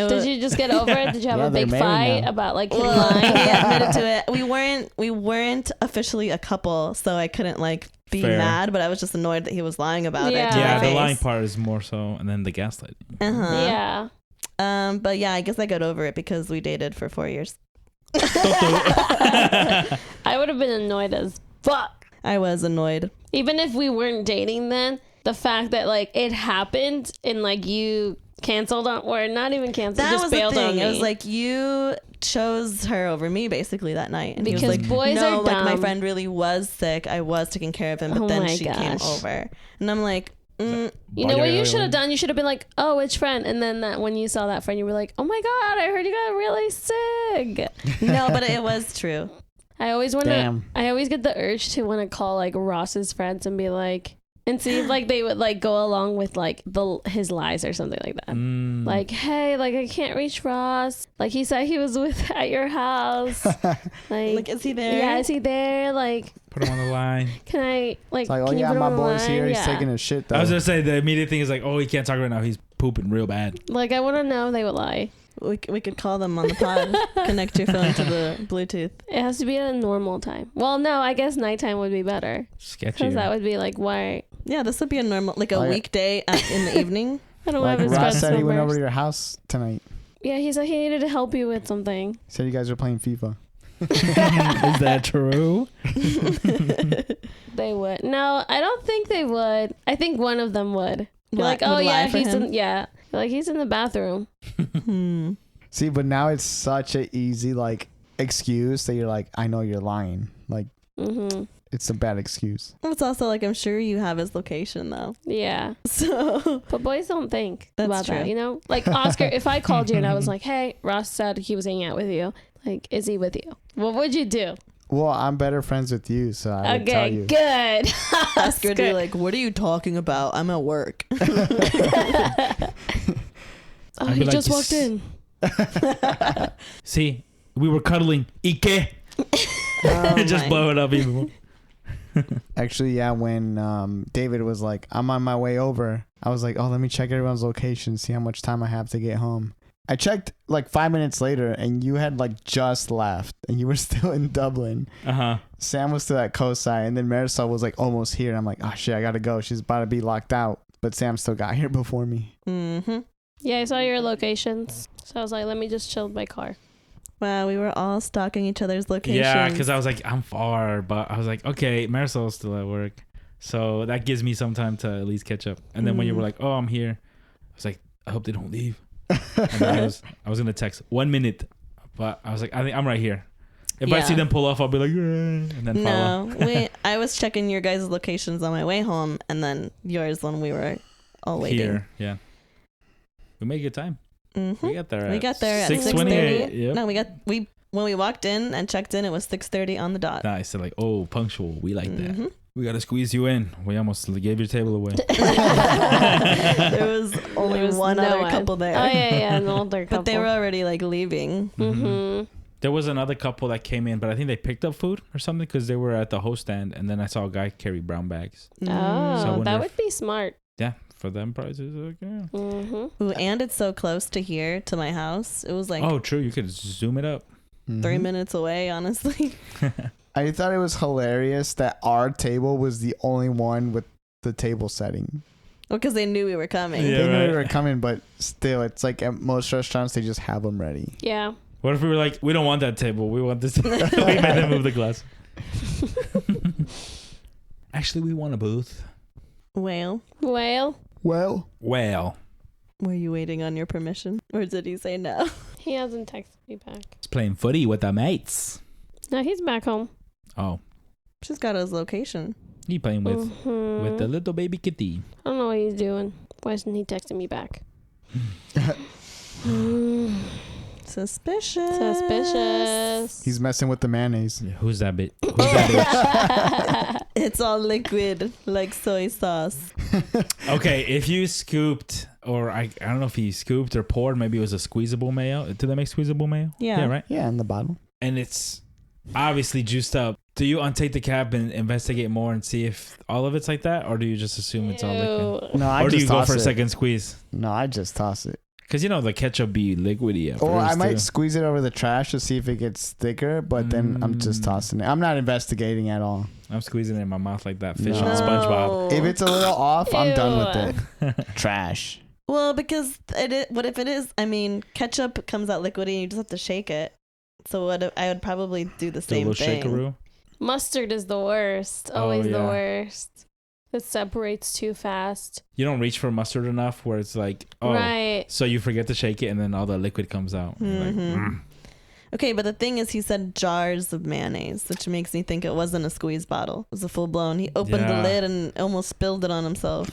Did you just get over it? Did you have a big fight about like him lying?
He admitted to it. We weren't officially a couple, so I couldn't like be mad, but I was just annoyed that he was lying about it.
Yeah, the lying part is more so, and then the gaslighting.
Yeah.
But yeah, I guess I got over it because we dated for 4 years.
I would have been annoyed as fuck.
I was annoyed.
Even if we weren't dating then, the fact that like it happened and like you canceled on, or not even canceled,
that
just
was
bailed
the thing.
on me.
It was like you chose her over me basically that night, and
because
he was like,
boys
no,
are
like
dumb.
my friend really was sick. I was taking care of him, but then she came over, and I'm like,
you know what you should have done? You should have been like, oh, which friend? And then that when you saw that friend, you were like, oh my god, I heard you got really sick.
No, but it was true.
I always want to. I always get the urge to want to call like Ross's friends and be like, and see if like they would like go along with like his lies or something like that. Like, hey, like I can't reach Ross. Like he said he was at your house. Like,
is he there?
Yeah, is he there? Like,
put him on the line.
Can I like?
It's like, oh
can you
yeah,
put him
my
on the
boy's
line?
here. He's taking a shit though.
I was gonna say the immediate thing is like, oh, he can't talk right now. He's pooping real bad.
Like I want to know if they would lie.
We could call them on the pod. Connect your phone to the Bluetooth.
It has to be at a normal time. Well, no, I guess nighttime would be better.
Sketchy.
Because that would be like, why?
Yeah, this would be a normal, like a weekday in the evening.
I don't
like
have his
Ross
friend's
said he went
numbers.
over to your house tonight.
Yeah, he said he needed to help you with something.
He said you guys were playing FIFA.
Is that true?
They would. No, I don't think they would. I think one of them would. Be like, oh
would
yeah,
lie for
he's
him?
in. Yeah, like he's in the bathroom.
See, but now it's such a easy like excuse that you're like, I know you're lying. Like, it's a bad excuse.
It's also like, I'm sure you have his location though.
Yeah.
So,
but boys don't think
That's
about
true.
that, you know? Like Oscar, if I called you and I was like, hey, Ross said he was hanging out with you. Like, is he with you? What would you do?
Well, I'm better friends with you, so I would tell you.
Good.
Oscar would be like, what are you talking about? I'm at work.
Oh,
I'd
he
be like,
just walked in.
See, we were cuddling. Ike. Just blow it up even more.
Actually, yeah, when David was like, I'm on my way over, I was like, oh, let me check everyone's location, see how much time I have to get home. I checked like 5 minutes later and you had like just left and you were still in Dublin. Sam was still at Kosai and then Marisol was like almost here. And I'm like, oh shit, I gotta go. She's about to be locked out. But Sam still got here before me.
Yeah, I saw your locations. So I was like, let me just chill in my car.
Wow, we were all stalking each other's locations.
Yeah, because I was like, I'm far, but I was like, okay, Marisol's still at work. So that gives me some time to at least catch up. And then when you were like, oh, I'm here, I was like, I hope they don't leave. And I was gonna text 1 minute, but I was like, I think I'm right here. If I see them pull off, I'll be like, and then follow.
I was checking your guys' locations on my way home, and then yours when we were all waiting.
Here, yeah. We made good time. We got there.
We got there at 6:30.
Yep.
No, when we walked in and checked in, it was 6:30 on the dot.
Nice. So like, oh, punctual. We like that. We got to squeeze you in. We almost gave your table away.
There was only
There was
one
no
other
one.
couple there.
Oh yeah, an older couple.
But they were already like leaving.
Mm-hmm.
There was another couple that came in, but I think they picked up food or something because they were at the host stand, and then I saw a guy carry brown bags.
Oh,
So I wonder
that
if-
would be smart.
Yeah, for them prices. Like, yeah.
Mm-hmm.
Ooh, and it's so close to here, to my house. It was like
Oh, true. You could zoom it up.
3 minutes away, honestly.
I thought it was hilarious that our table was the only one with the table setting.
Well, because they knew we were coming.
Yeah,
They knew
right.
we were coming, but still, it's like at most restaurants, they just have them ready.
Yeah.
What if we were like, we don't want that table. We want this. We made them move the glass. Actually, we want a booth.
Well,
Well,
Well,
Well,
were you waiting on your permission? Or did he say no?
he hasn't texted me back.
it's playing footy with our mates.
No, he's back home.
Oh,
Just got his location.
he playing with
Mhm.
the little baby kitty.
I don't know what he's doing. Why isn't he texting me back?
Suspicious.
Suspicious.
he's messing with the mayonnaise.
Yeah, who's that bit? Who's that bitch?
It's all liquid, like soy sauce.
Okay, if you scooped, or I don't know if you scooped or poured, maybe it was a squeezable mayo. Do they make squeezable mayo?
Yeah.
right.
Yeah, in the bottle.
And it's obviously juiced up. Do you untake the cap and investigate more and see if all of it's like that, or do you just assume it's all liquid?
Ew.
No, I
Or do
just
you go
toss
for a
it.
second squeeze?
No, I just toss it.
Because the ketchup be liquidy at
Or I
first,
might
too.
squeeze it over the trash to see if it gets thicker, but then I'm just tossing it. I'm not investigating at all.
I'm squeezing it in my mouth like that fish
No.
on SpongeBob.
If it's a little off, I'm done
Ew.
with it. Trash.
Well, because what if it is? I mean, ketchup comes out liquidy and you just have to shake it. So what if, I would probably do the
Do a
same
little
thing.
shakaroo.
Mustard is the worst. Always the
yeah.
worst. It separates too fast.
You don't reach for mustard enough where it's like, oh,
Right.
so you forget to shake it and then all the liquid comes out. You're like,
Mhm. Okay, but the thing is, he said jars of mayonnaise, which makes me think it wasn't a squeeze bottle. It was a full blown. He opened the
Yeah.
lid and almost spilled it on himself.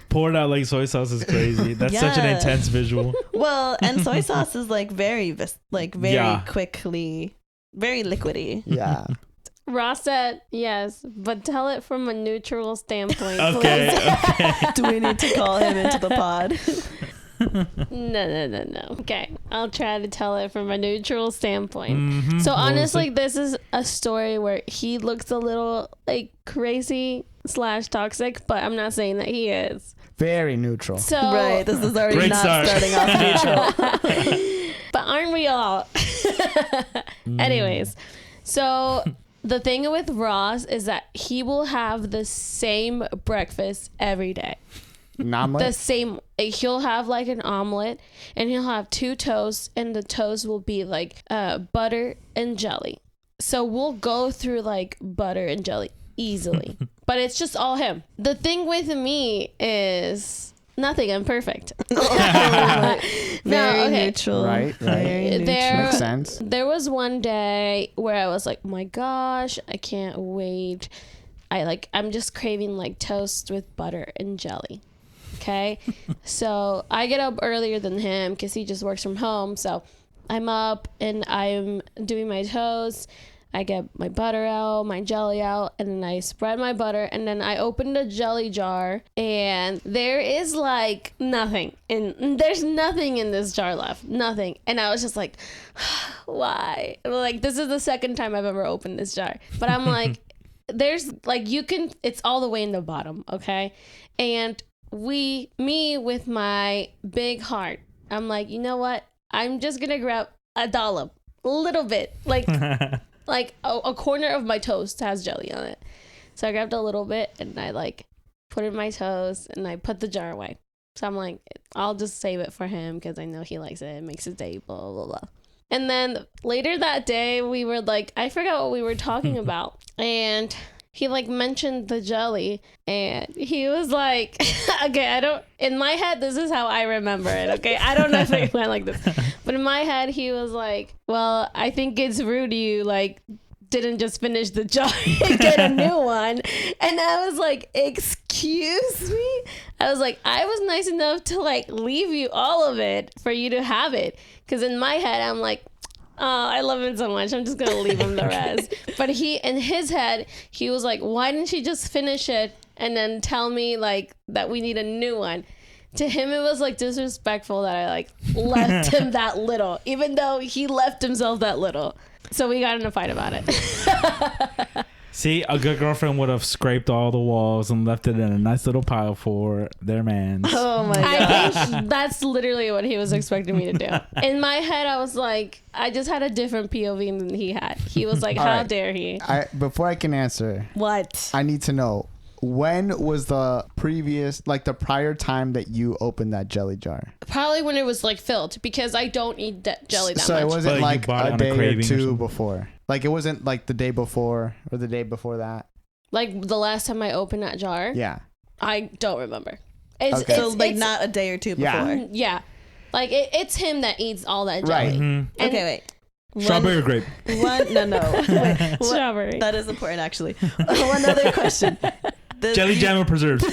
Poured out like soy sauce is crazy. That's such an
Yeah.
intense visual.
Well, and soy sauce is like very
Yeah.
quickly, very liquidy.
Yeah.
Ross said yes, but tell it from a neutral standpoint.
Okay. Okay.
Do we need to call him into the pod?
No. Okay, I'll try to tell it from a neutral standpoint.
Mhm.
So
What was
honestly,
it?
this is a story where he looks a little like crazy / toxic, but I'm not saying that he is.
Very neutral.
So
Right, this is already
Great
not
start.
starting off neutral.
but aren't we all? Anyways, so the thing with Ross is that he will have the same breakfast every day.
An omelet?
The same. He'll have like an omelet, and he'll have 2 toasts, and the toast will be like butter and jelly. So we'll go through like butter and jelly easily, but it's just all him. The thing with me is nothing. I'm perfect.
Very
okay.
neutral.
Right, right.
Very neutral.
There-
Makes sense.
There was one day where I was like, oh my gosh, I can't wait. I'm just craving like toast with butter and jelly. Okay. So I get up earlier than him because he just works from home. So I'm up and I'm doing my toast. I get my butter out, my jelly out, and then I spread my butter, and then I open the jelly jar, and there is like nothing. And there's nothing in this jar left. Nothing. And I was just like, why? Like, this is the second time I've ever opened this jar. But I'm like, there's like, it's all the way in the bottom, okay? And me with my big heart, I'm like, you know what? I'm just gonna grab a dollop, a little bit, like a corner of my toast has jelly on it. So I grabbed a little bit and I like put it in my toast and I put the jar away. So I'm like, I'll just save it for him because I know he likes it. It makes his day, blah, blah, blah. And then later that day, we were like, I forgot what we were talking about. And he like mentioned the jelly and he was like, okay, in my head, this is how I remember it. Okay. I don't know if it went like this, but in my head, he was like, well, I think it's rude you like didn't just finish the jar and get a new one. And I was like, excuse me? I was like, I was nice enough to like leave you all of it for you to have it. Cause in my head, I'm like, Oh, I love him so much. I'm just gonna leave him the rest. But he, in his head, he was like, "Why didn't she just finish it and then tell me like that we need a new one?" To him, it was like disrespectful that I like left him that little, even though he left himself that little. So we got in a fight about it.
See, a good girlfriend would have scraped all the walls and left it in a nice little pile for their man.
Oh my
I
gosh.
think that's literally what he was expecting me to do. In my head, I was like, I just had a different POV than he had. He was like,
All
how
right.
dare he?
Before I can answer,
What?
I need to know, when was the prior time that you opened that jelly jar?
Probably when it was like filled, because I don't eat jelly that
So
much.
it wasn't
But you
like
bought it
a
on a
day or
craving or
two
something?
before. Like it wasn't like the day before or the day before that.
Like the last time I opened that jar,
Yeah.
I don't remember. It's,
Okay.
So like not a day or two before.
Yeah.
Yeah. Like it's him that eats all that
Right.
jelly.
Mhm.
And
Okay, wait.
Strawberry or grape?
No. Wait, what-
Strawberry.
That is important, actually. One other question.
Jelly jam or preserves?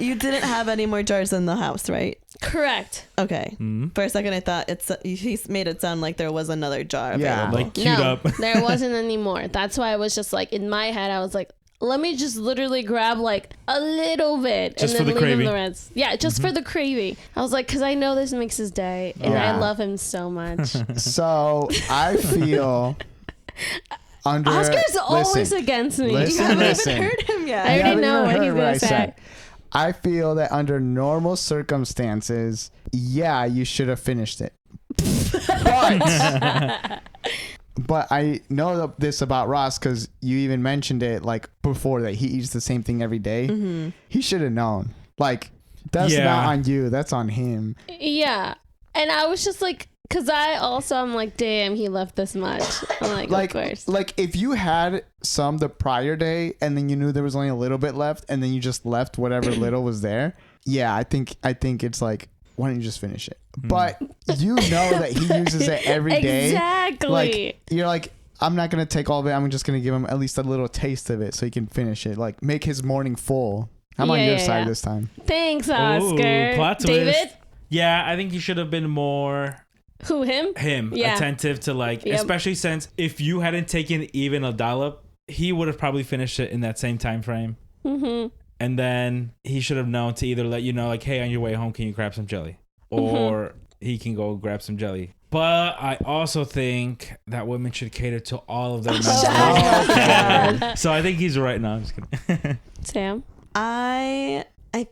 You didn't have any more jars in the house, right?
Correct.
Okay.
Mhm.
For a second, I thought he made it sound like there was another jar
Yeah.
available.
Like queued
No,
up.
there wasn't any more. That's why I was just like, in my head, I was like, let me just literally grab like a little bit
Just
and
for
then
the
leave him
craving.
the rest. Yeah, just for the craving. I was like, because I know this makes his day, and
Yeah.
I love him so much.
So I feel under.
Oscar's always
listen,
against me.
You
Listen,
haven't
listen.
even heard him yet.
I
You
already
haven't
know
even
what he's
heard
gonna
I
say.
said. I feel that under normal circumstances, yeah, you should have finished it. But I know this about Ross because you even mentioned it like before that he eats the same thing every day.
Mm-hmm.
He should have known. Like, that's
Yeah.
not on you. That's on him.
Yeah, and I was just like, because I'm like, damn, he left this much. I'm like, of course.
Like if you had some the prior day and then you knew there was only a little bit left and then you just left whatever little was there. Yeah, I think it's like, why don't you just finish it? But you know that he uses it every day.
Exactly.
Like you're like, I'm not gonna take all of it. I'm just gonna give him at least a little taste of it so he can finish it. Like make his morning full. I'm on
Yeah,
your
yeah,
side
yeah.
this time.
Thanks, Oscar.
Ooh, plot twist.
David?
Yeah, I think you should have been more
Who, him?
him attentive to like,
Yep.
especially since if you hadn't taken even a dollop, he would have probably finished it in that same time frame.
Mm-hmm.
And then he should have known to either let you know, like, hey, on your way home, can you grab some jelly? Or he can go grab some jelly. But I also think that women should cater to all of their men's needs. So I think he's right now. I'm just kidding.
Sam?
I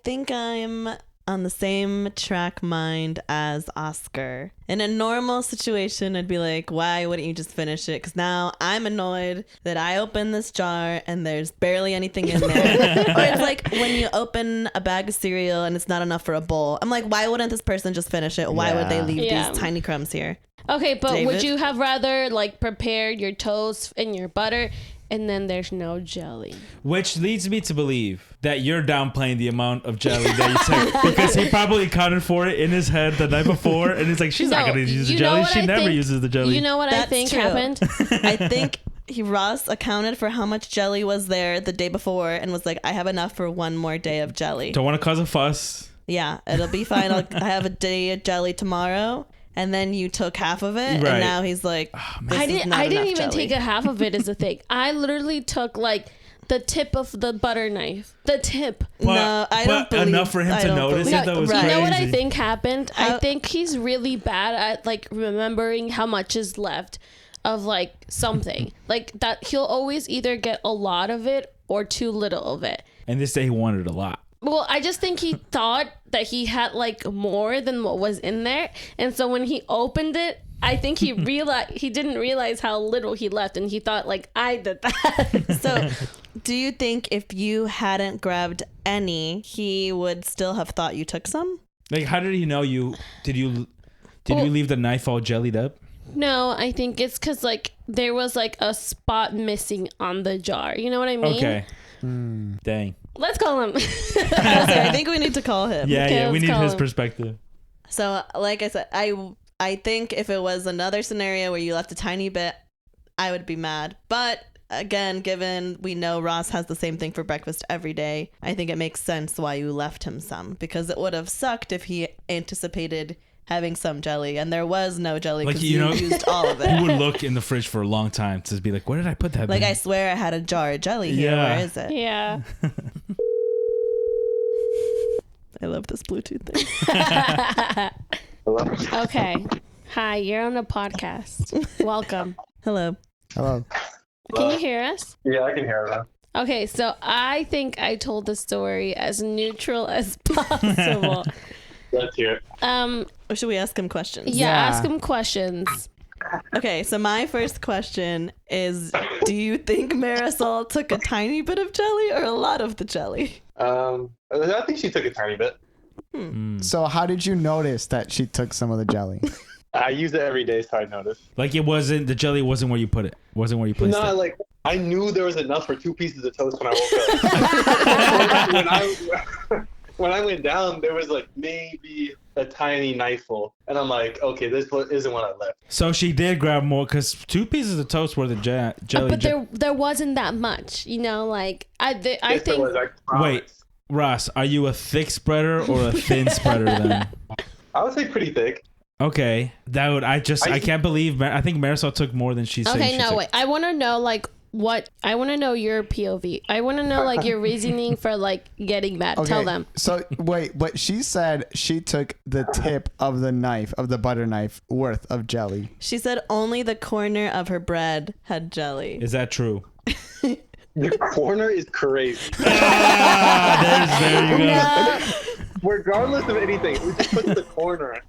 think I'm on the same track mind as Oscar. In a normal situation, I'd be like, why wouldn't you just finish it? Because now I'm annoyed that I opened this jar and there's barely anything in there. Or it's like when you open a bag of cereal and it's not enough for a bowl. I'm like, why wouldn't this person just finish it? Why would they
Yeah.
leave
Yeah.
these tiny crumbs here?
Okay, but would
David?
you have rather like prepared your toast and your butter and then there's no jelly?
Which leads me to believe that you're downplaying the amount of jelly that you took because he probably accounted for it in his head the night before, and he's like, she's not
No,
gonna use the
you know
jelly.
what
She
I
never
think?
uses the jelly.
You know what I
That's
think
true.
happened?
I think Ross accounted for how much jelly was there the day before and was like, I have enough for one more day of jelly.
Don't want to cause a fuss.
Yeah, it'll be fine. I have a day of jelly tomorrow. And then you took half of it,
Right.
and now he's like, this
I
is
didn't.
not
I didn't
enough
even
jelly.
take a half of it as a thing. I literally took like the tip of the butter knife. The tip.
No, I don't believe
enough for him
I
to
don't
notice
believe-
it. That was
you know what I
crazy.
think happened? I
How-
think he's really bad at like remembering how much is left of like something. Like that he'll always either get a lot of it or too little of it.
And this day he wanted a lot.
Well, I just think he thought that he had like more than what was in there. And so when he opened it, I think he didn't realize how little he left, and he thought like I did that.
So, do you think if you hadn't grabbed any, he would still have thought you took some?
Like, how did he know you? Did you
Well-
leave the knife all jellied up?
No, I think it's because like there was like a spot missing on the jar. You know what I mean?
Okay.
Hmm.
Dang.
Let's call him.
I think we need to call him.
Yeah,
Okay,
yeah. We
let's
need
call
his
him.
perspective.
So, like I said, I think if it was another scenario where you left a tiny bit, I would be mad. But again, given we know Ross has the same thing for breakfast every day, I think it makes sense why you left him some, because it would have sucked if he anticipated having some jelly, and there was no jelly
Like,
because
you
you
know-
used all of
You
it.
would look in the fridge for a long time to be like, where did I put that?
Like,
thing?
I swear I had a jar of jelly here.
Yeah.
Where is it?
Yeah.
I love this Bluetooth thing.
Okay. Hi, you're on a podcast. Welcome.
Hello.
Hello.
Can you hear us?
Yeah, I can hear that.
Okay, so I think I told the story as neutral as possible.
Let's hear it.
Or should we ask him questions?
Yeah,
Yeah.
ask him questions.
Okay, so my first question is, do you think Marisol took a tiny bit of jelly or a lot of the jelly?
I think she took a tiny bit.
So how did you notice that she took some of the jelly?
I use it every day, so I noticed.
Like, it wasn't, the jelly wasn't where you put it. Wasn't where you placed
No,
it.
like I knew there was enough for 2 pieces of toast when I woke up. when I went down, there was like maybe a tiny knifeful, and I'm like, okay, this isn't what I left.
So she did grab more, because 2 pieces of toast were the jelly.
But there wasn't that much, you know, like I
Yes, there
think
was, I promise.
Wait, Ross, are you a thick spreader or a thin spreader then?
I would say pretty thick.
Okay, I can't believe. I think Marisol took more than she said.
Okay, no, wait. I want to know I want to know your POV. I want to know like your reasoning for like getting mad.
Okay,
Tell them.
So wait, but she said she took the tip of the knife, of the butter knife worth of jelly.
She said only the corner of her bread had jelly.
Is that true?
The corner is crazy.
There you go.
Regardless of anything, we just put the corner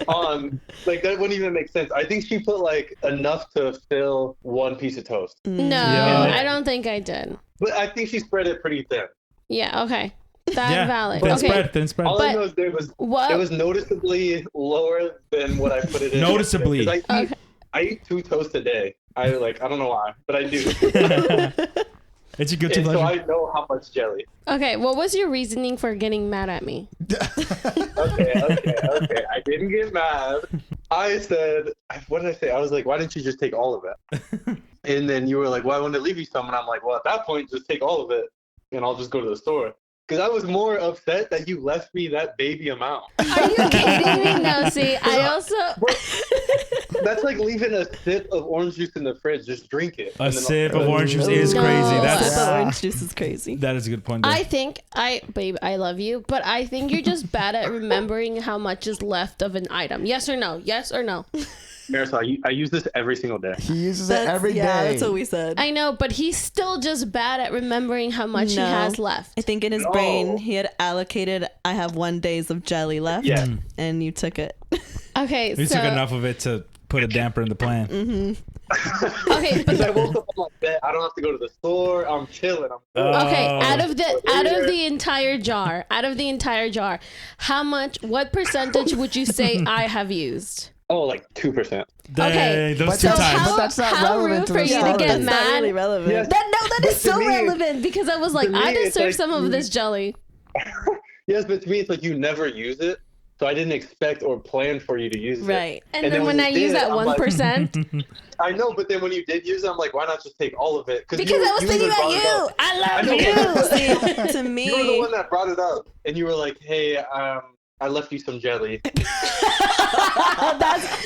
on. Like that wouldn't even make sense. I think she put like enough to fill 1 piece of toast,
No,
Yeah.
I don't think I did.
but I think she spread it pretty thin.
Yeah, okay. That's
Yeah,
valid.
thin
Okay.
spread, thin spread.
All I
But-
know is it
What?
was noticeably lower than what I put it in.
Noticeably.
'Cause
Okay.
I eat 2 toasts a day. I don't know why, but I do.
It's a guilty
And so
pleasure.
I know how much jelly.
Okay, what was your reasoning for getting mad at me?
Okay. I didn't get mad. I said, what did I say? I was like, why didn't you just take all of it? And then you were like, well, I want to leave you some. And I'm like, well, at that point, just take all of it and I'll just go to the store. Because I was more upset that you left me that baby amount.
Are you kidding me? No, see, I also
That's like leaving a sip of orange juice in the fridge. Just drink it.
A
And then
sip of orange juice is
No.
crazy.
Sip
That's
of
Yeah.
orange juice is crazy.
that is a good point. Though.
babe, I love you, but I think you're just bad at remembering how much is left of an item. Yes or no? Yes or no?
Marisol, I use this every single day.
He uses it every day.
Yeah, that's what we said.
I know, but he's still just bad at remembering how much he
No.
has left.
I think in his
No.
brain he had allocated, I have 1 days of jelly left,
Yeah.
and you took it.
Okay,
we
so
took enough of it to put a damper in the plan.
okay,
Because I
but
woke up on my bed. I don't have to go to the store. I'm chilling.
okay,
Oh.
out of the entire jar, what percentage would you say I have used?
Oh, like 2%.
Dang,
Okay,
those
But
2
so
times.
But that's not
how
relevant
rude
to
for
the
you to
story.
get
That's not
mad.
really relevant.
Yes.
That
But
is
to
so
me,
relevant because I was like,
to me,
I
it's
deserve
like
some of this jelly.
Yes, but to me, it's like you never use it. So I didn't expect or plan for you to use it.
Right.
And,
And
then
then
when
when
I
you
use
did,
that
I'm like-
1%,
I know, but then when you did use it, I'm like, why not just take all of it?
because I was thinking about you. I love
know.
you.
See, to
You were the
me,
one that brought it up, and you were like, hey, I left you some jelly.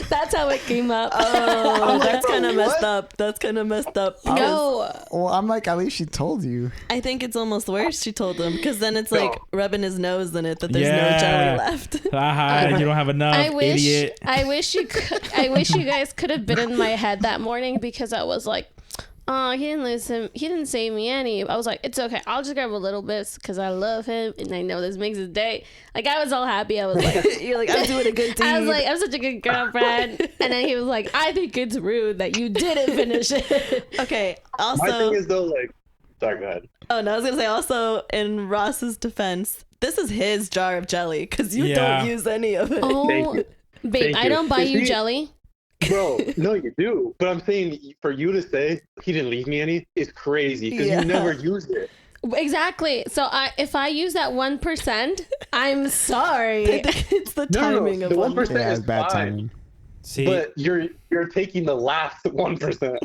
That's how it came up.
oh, that's
bro,
kind of
what?
messed up. That's kind of messed up. because
No.
Well, I'm like, at least she told you.
I think it's almost worse she told him, because then it's like
No.
rubbing his nose in it that there's
Yeah.
no jelly left.
Haha, you don't have enough,
I wish
idiot.
I wish you guys could have been in my head that morning because I was like, oh, he didn't save me any. I was like, it's okay, I'll just grab a little bit because I love him and I know this makes his day. Like, I was all happy. I was like,
You're like, I'm doing a good deed.
I was like, I'm such a good girlfriend. And then he was like, I think it's rude that you didn't finish it.
okay.
My
Also,
thing is, though, like, sorry, go ahead.
oh no, I was gonna say also in Ross's defense, this is his jar of jelly because you
Yeah.
don't use any of it.
Thank
Oh,
you.
babe,
Thank
I
you.
don't buy
Is
you
he-
jelly.
Bro, no, you do. But I'm saying for you to say he didn't leave me any is crazy because
Yeah.
you never used it.
Exactly. So if I use that 1%, I'm sorry.
I think it's the
No,
timing
the
of
1%
Yeah,
is
it's bad
fine.
timing.
See,
But you're taking the last 1%.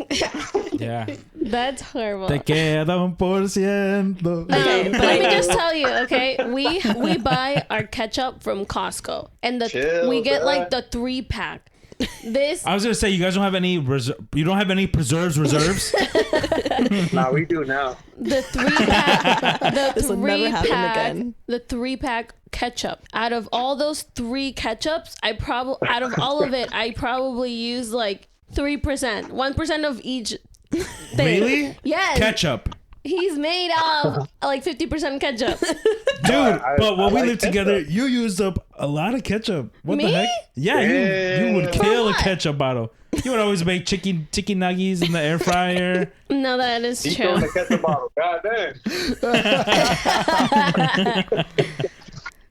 Yeah.
That's horrible.
Te queda 1%.
Okay,
But let me just tell you, okay? We buy our ketchup from Costco, and we get like the 3-pack. This
I was gonna say, you guys don't have any you don't have any preserves reserves.
Nah, we do now.
the 3-pack,
This will never happen again.
the 3-pack ketchup. Out of all those 3 ketchups, out of all of it, I probably use like 3%, 1% of each thing.
Really?
Yes.
Ketchup.
He's made of like 50% ketchup.
Dude, but when we
like
lived together,
ketchup.
you used up a lot of ketchup. What
Me?
the heck? Yeah, you would
For
kill a
what?
ketchup bottle. You would always make chicken nuggets in the air fryer.
No, that is
He's
true.
throwing the ketchup bottle. God damn.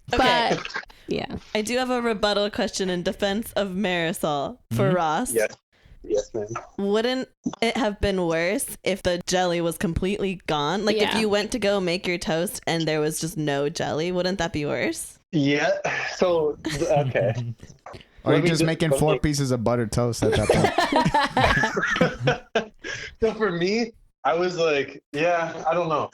But yeah.
I do have a rebuttal question in defense of Marisol for Ross.
Yes. Yes, ma'am.
Wouldn't it have been worse if the jelly was completely gone? Like if
Yeah.
you went to go make your toast and there was just no jelly, wouldn't that be worse?
Yeah. So, okay.
Or
Let
you
me
just
just-
making
let
4
me-
pieces of buttered toast at that point.
So for me, I was like, yeah, I don't know.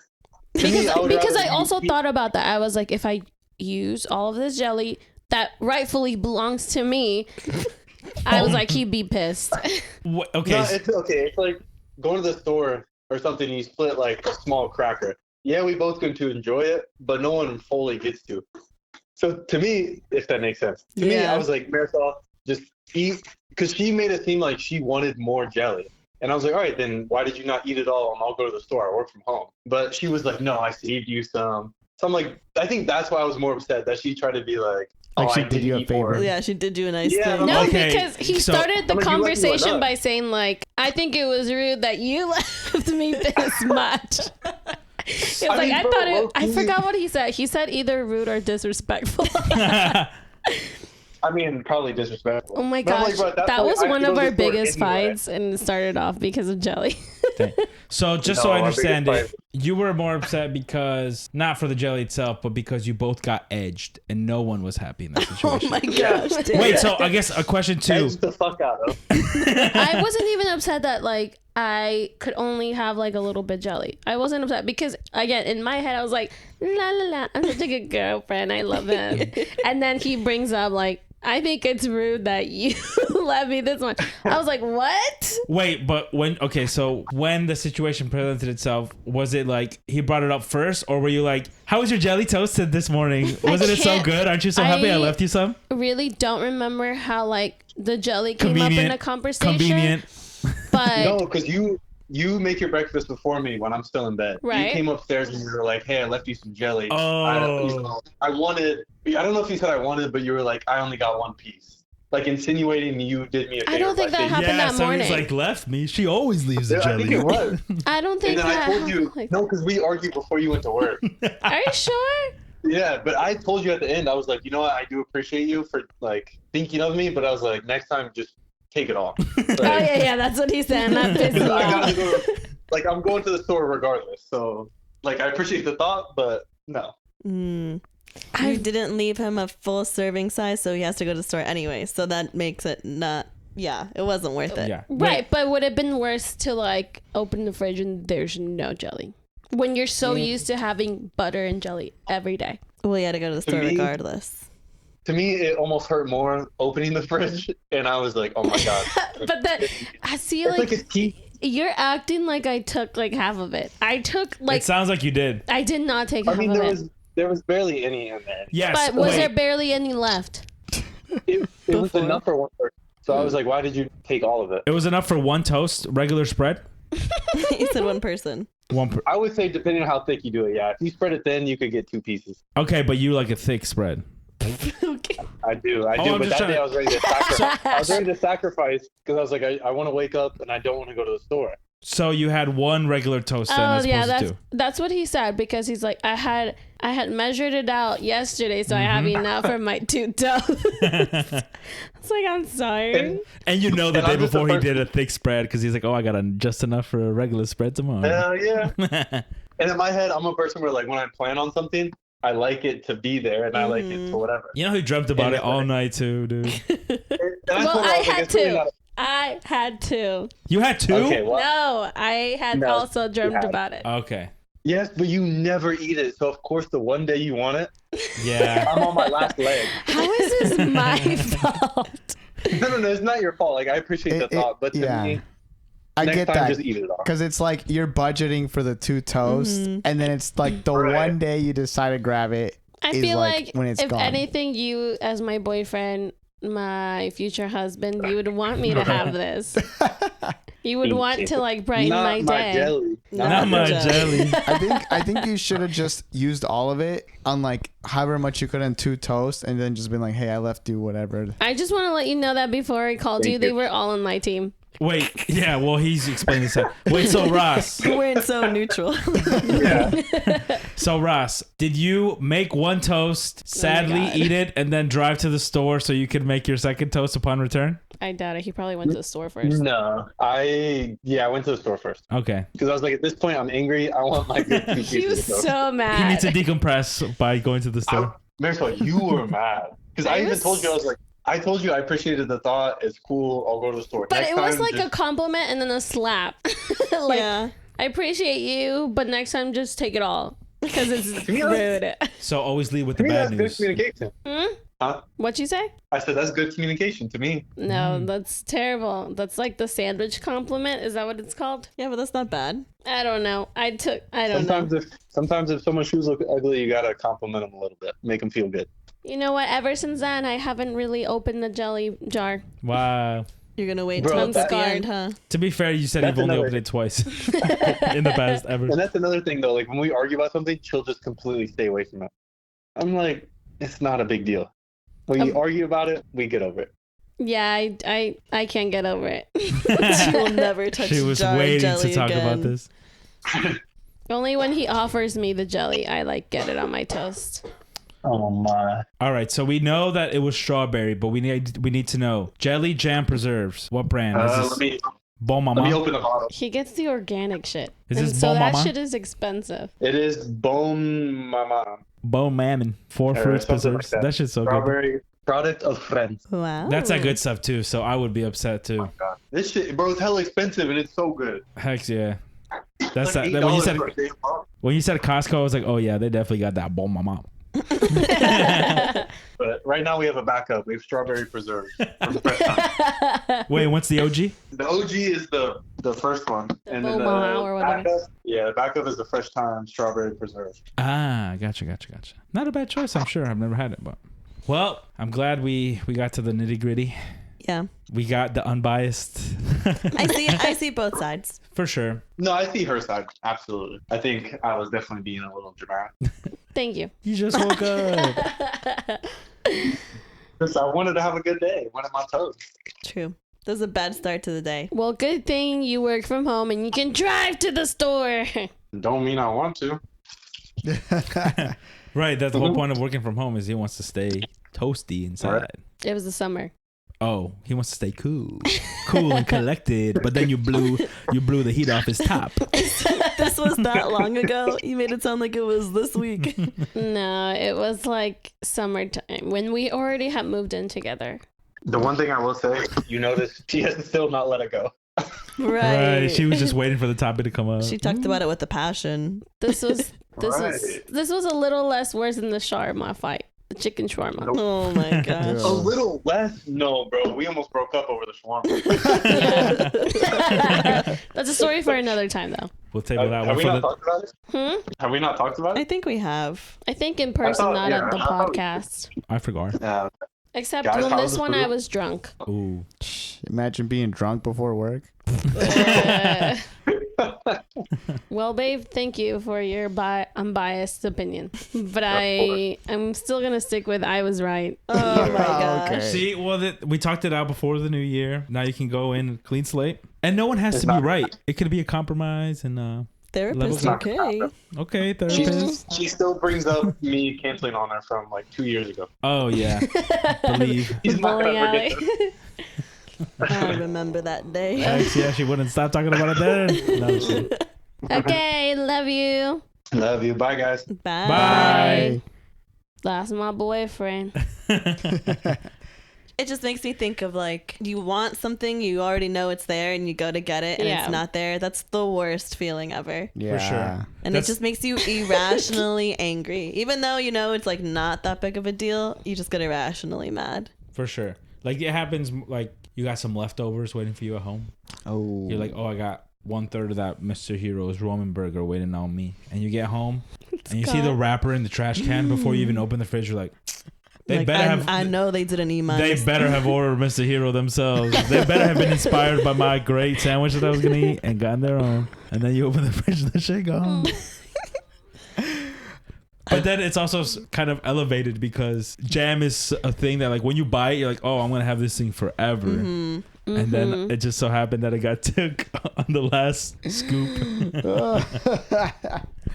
To me, I would
Because
rather
I also
eat-
thought about that. I was like, if I use all of this jelly that rightfully belongs to me, I was like, he'd be pissed.
Okay.
No, it's okay. It's like going to the store or something. You split like a small cracker. Yeah, we both going to enjoy it, but no one fully gets to. So to me, if that makes sense, to me,
Yeah.
I was like, Marisol, just eat, because she made it seem like she wanted more jelly. And I was like, all right, then why did you not eat it all? And I'll go to the store. I work from home. But she was like, no, I saved you some. So I'm like, I think that's why I was more upset that she tried to be like,
Like
oh,
she
I
did
didn't
you a
eat more.
favor.
Yeah, she did you a nice
Yeah,
thing.
No,
Okay,
because he
so-
started the
I'm like, you like you
conversation
enough.
by saying like, I think it was rude that you left me this much. It's
I
like
mean,
I
bro,
thought it. I
low-key-
forgot what he said. He said either rude or disrespectful.
I mean, probably disrespectful.
Oh my
But I'm
gosh,
like, bro, at
that
point,
was
I
one
go
of
to
our
the store
biggest
anyway.
fights, and it started off because of jelly.
So just
No,
so I
our biggest
understand
fight-
it, you were more upset because not for the jelly itself, but because you both got edged and no one was happy in that
Oh
situation.
my gosh. dude.
Wait, so I guess a question too.
Edge the fuck out of.
I wasn't even upset that like I could only have like a little bit jelly. I wasn't upset because again in my head I was like la la la, I'm such a good girlfriend, I love him. And then he brings up like, I think it's rude that you left me this much. I was like, what?
Wait, but when the situation presented itself, was it like he brought it up first, or were you like, "How was your jelly toasted this morning? Wasn't it so
can't-
good? Aren't you so happy I left you some?"
Really don't remember how like the jelly came up in a conversation.
Convenient.
But
No, because you make your breakfast before me when I'm still in bed.
Right.
You came upstairs and you were like, "Hey, I left you some jelly."
Oh.
I wanted. I don't know if you said I wanted, but you were like, "I only got one piece," like insinuating you did me a favor.
I don't think
by
that
saying-
happened that
somebody's
morning.
like left me. She always leaves the
Yeah, I think
jelly.
it was.
I don't think
And then
that
I told you
happened like
no, because we argued before you went to work.
Are you sure?
Yeah, but I told you at the end. I was like, you know what? I do appreciate you for like thinking of me, but I was like, next time, just take it off. Like,
Oh yeah, that's what he said. And that pissed me
I
off.
gotta go. Like I'm going to the store regardless. So like I appreciate the thought, but no.
Mm. You didn't leave him a full serving size, so he has to go to the store anyway. So that makes it not. Yeah, it wasn't worth it.
Yeah.
Right, but would it have been worse to like open the fridge and there's no jelly? When you're so used to having butter and jelly every day.
Well, you had to go to the store
me-
regardless.
To me, it almost hurt more opening the fridge, and I was like, oh my god.
But then I see
It's like
like
a teeth.
you're acting like I took like half of it. I took like
It sounds like you did.
I did not take
I
half
mean,
of
there
it.
was barely any in there.
Yes.
But was
wait.
there barely any left?
It was
Before.
enough for one person. So I was like, why did you take all of it?
It was enough for one toast, regular spread.
He said one person.
I would say depending on how thick you do it, yeah. If you spread it thin, you could get 2 pieces.
Okay, but you like a thick spread.
Okay.
I do.
I'm
But
just
that day
trying
I was ready to sacrifice. I was ready to sacrifice because I was like, I want to wake up and I don't want to go to the store.
So you had one regular toast then
Oh
as
yeah,
opposed to
that's what he said because he's like I had measured it out yesterday, so I have enough for my 2 toasts. It's like I'm sorry.
And you know the
And
day
I'm just the
before he
first-
did a thick spread because he's like, oh, I got just enough for a regular spread tomorrow.
Hell yeah. And in my head, I'm a person where like when I plan on something, I like it to be there and I like it to whatever.
You know who dreamt about it all night too, dude.
And
Well,
told her,
I
was like,
had
it's really
to.
not-
I had to.
You had 2?
Okay, well,
No, I had
No,
also dreamt
had.
about it.
Okay.
yes, but you never eat it. So of course, the one day you want it,
Yeah.
I'm on my last leg.
How is this my fault?
No, it's not your fault. Like I appreciate the thought, but to me,
I
next
get
time
that.
just eat it all.
Because it's like you're budgeting for the 2 toasts,
Mhm.
and then it's like the
Right.
one day you decide to grab it.
I
is
feel
like
like
when it's
if
gone.
anything, you as my boyfriend, my future husband, you would want me to have this. You would want to like brighten
Not
my
my
day.
jelly.
Not my jelly.
I think you should have just used all of it on like however much you could on 2 toasts, and then just been like, hey, I left you whatever.
I just want to let you know that before I called
Thank
you, they
you.
were all on my team.
Wait, yeah, well, he's explaining this. Wait, so Ross.
We're so neutral.
Yeah.
So Ross, did you make 1 toast, sadly
God.
eat it, and then drive to the store so you could make your second toast upon return?
I doubt it. He probably went to the store first.
No, I went to the store first
Okay.
because I was like, at this point, I'm angry. I want my good 2
He
pieces
was
of toast.
so
He
mad.
needs to decompress by going to the store.
Marisol, you were mad because I even
was-
told you I was like, I told you I appreciated the thought. It's cool. I'll go to the store.
But
Next
it was
time,
like
just-
a compliment and then a slap. Like,
yeah.
I appreciate you, but next time just take it all because it's
me,
rude.
So always lead with
To
the
me,
bad
that's good
news.
communication.
Hmm?
Huh?
What'd you say?
I said that's good communication to me.
No, that's terrible. That's like the sandwich compliment. Is that what it's called?
Yeah, but that's not bad.
I don't know. I don't know.
Sometimes if someone's shoes look ugly, you gotta compliment them a little bit, make them feel good.
You know what? Ever since then, I haven't really opened the jelly jar.
Wow.
You're gonna wait
Bro,
till it's
that-
the end, huh?
To be fair, you said
That's
you've only
another-
opened it twice in the past ever.
And that's another thing though. Like when we argue about something, she'll just completely stay away from it. I'm like, it's not a big deal. When you argue about it, we get over it.
Yeah, I can't get over it.
She will never touch
She was
jar of
waiting
jelly
to talk
again.
about this.
Only when he offers me the jelly, I like get it on my toast.
Oh my!
All right, so we know that it was strawberry, but we need to know jelly jam preserves. What brand? Is
Let
this
me
Bon
let me
Mama?
open the bottle.
He gets the organic shit.
Is
and
this
so
Bon
that
Mama?
shit is expensive.
It is Bon Mama
Bon Mammon. 4 fruits
something like
preserves.
that.
That shit's so good.
strawberry product of friends.
Wow.
That's that good stuff too. So I would be upset too.
God, this shit, bro, it's hella expensive and it's so good.
Heck yeah. That's
Like
that. When you
$8
said
for a damn bottle.
Costco, I was like, oh yeah, they definitely got that Bon Mama.
But right now we have a backup. We have strawberry preserves from Fresh Time.
Wait, what's the OG?
The OG is the first one,
The
and then
Beaumont or whatever.
the backup is the Fresh Time strawberry preserve.
Ah, gotcha. Not a bad choice, I'm sure. I've never had it, but well, I'm glad we got to the nitty gritty.
Yeah.
We got the unbiased.
I see both sides.
For sure.
No, I see her side. Absolutely. I think I was definitely being a little dramatic.
Thank you.
You just woke up.
Because I wanted to have a good day. One of my toes.
True. That was a bad start to the day.
Well, good thing you work from home and you can drive to the store.
Don't mean I want to.
Right, that's the whole point of working from home is he wants to stay toasty inside.
Right.
It was the summer.
Oh, he wants to stay cool and collected. But then you blew the heat off his top.
This was that long ago. You made it sound like it was this week.
No, it was like summertime when we already had moved in together.
The one thing I will say, you notice she has still not let it go.
Right.
She was just waiting for the topic to come up.
She talked about it with a passion.
This was
Right.
this was a little less worse than the shawarma fight, the chicken shawarma.
Oh my gosh.
Yeah.
A little less? No, bro. We almost broke up over the shawarma.
That's a story for another time, though.
We'll table that
Have
one
we
for
not
the.
talked about it?
Hmm?
Have we not talked about
I
it?
think we have.
I think in person, not
yeah,
at the
I thought we-
podcast.
I forgot.
Yeah.
Except
Guys,
on
how
this
was the
one,
food?
I was drunk.
Ooh.
Imagine being drunk before work.
Uh, well, babe, thank you for your unbiased opinion, but I'm still gonna stick with I was right.
Oh my gosh.
Okay.
See, well, we talked it out before the new year. Now you can go in clean slate, and no one has
It's
to be
not-
right. It could be a compromise, and
Therapist,
Levels
up.
okay.
okay, therapist.
She still brings up me canceling on her from like 2 years ago.
Oh yeah, believe.
He's not
Bowling
gonna forget
alley.
this.
I remember that day.
Yeah, she wouldn't stop talking about it then. No, I'm just kidding.
Okay, love you.
Love you. Bye, guys.
Bye.
Bye.
That's my boyfriend.
It just makes me think of like, you want something, you already know it's there, and you go to get it, and it's not there. That's the worst feeling ever.
Yeah.
For sure.
And it just makes you irrationally angry. Even though you know it's like not that big of a deal, you just get irrationally mad.
For sure. Like it happens like you got some leftovers waiting for you at home.
Oh.
You're like, oh, I got 1/3 of that Mr. Hero's Roman burger waiting on me. And you get home and you see the wrapper in the trash can before you even open the fridge. You're like,
I know they didn't eat mine.
They better have ordered Mr. Hero themselves. They better have been inspired by my great sandwich that I was going to eat and gotten their own. And then you open the fridge and the shit gone. But then it's also kind of elevated because jam is a thing that like when you buy it, you're like, oh, I'm going to have this thing forever. Mm-hmm. And then it just so happened that it got took on the last scoop.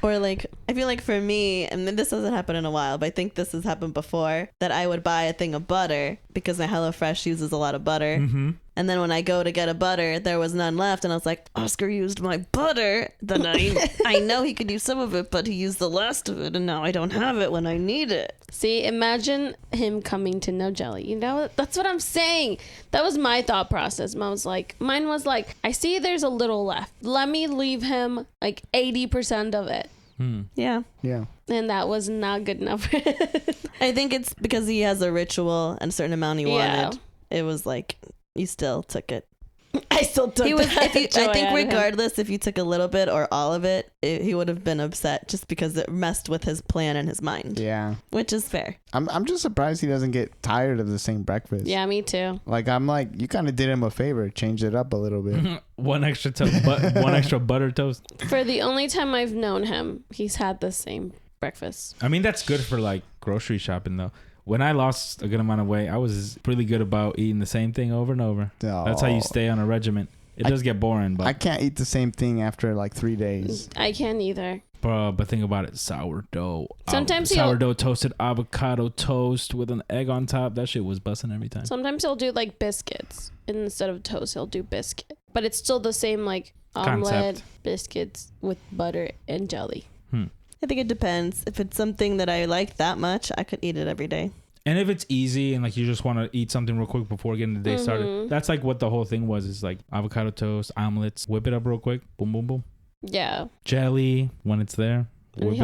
Or like, I feel like for me, and this hasn't happened in a while, but I think this has happened before, that I would buy a thing of butter because my HelloFresh uses a lot of butter. Mm-hmm. And then when I go to get a butter, there was none left. And I was like, Oscar used my butter. Then I know he could use some of it, but he used the last of it. And now I don't have it when I need it.
See, imagine him coming to no jelly. You know, that's what I'm saying. That was my thought process. Mine was like, I see there's a little left. Let me leave him like 80% of it.
Yeah.
Yeah.
And that was not good enough.
I think it's because he has a ritual and a certain amount he wanted. It was like, you still took it.
I still took it.
I think regardless if you took a little bit or all of it, he would have been upset just because it messed with his plan and his mind.
Yeah.
Which is fair.
I'm just surprised he doesn't get tired of the same breakfast.
Yeah, me too.
Like, I'm like, you kind of did him a favor. Changed it up a little bit.
one extra butter toast.
For the only time I've known him, he's had the same breakfast.
I mean, that's good for like grocery shopping though. When I lost a good amount of weight, I was really good about eating the same thing over and over. Oh. That's how you stay on a regiment. It does get boring, but
I can't eat the same thing after like 3 days.
I can't either.
Bro, but think about it. Sourdough.
Sometimes
sourdough toasted avocado toast with an egg on top. That shit was busting every time.
Sometimes he'll do like biscuits. And instead of toast, he'll do biscuit. But it's still the same like omelet,
concept.
Biscuits with butter and jelly.
I think it depends. If it's something that I like that much, I could eat it every day.
And if it's easy and like you just want to eat something real quick before getting the day started, that's like what the whole thing was. Is like avocado toast, omelets, whip it up real quick, boom, boom, boom.
Yeah.
Jelly when it's there.
And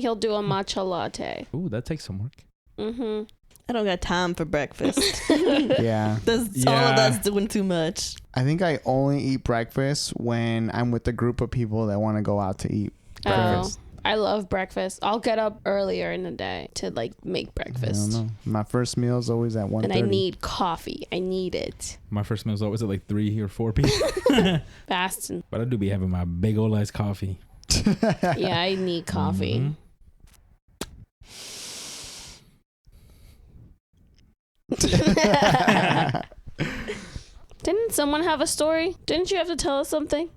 he'll do a matcha latte.
Ooh, that takes some work.
Mm-hmm.
I don't got time for breakfast.
Yeah.
All of that's doing too much.
I think I only eat breakfast when I'm with a group of people that want to go out to eat breakfast.
Oh. I love breakfast. I'll get up earlier in the day to like make breakfast.
I don't know. My first meal is always at 1:30.
And I need coffee. I need it.
My first meal is always at like 3 or 4 p.m.
Fasting.
But I do be having my big old iced coffee.
Yeah, I need coffee. Didn't someone have a story? Didn't you have to tell us something?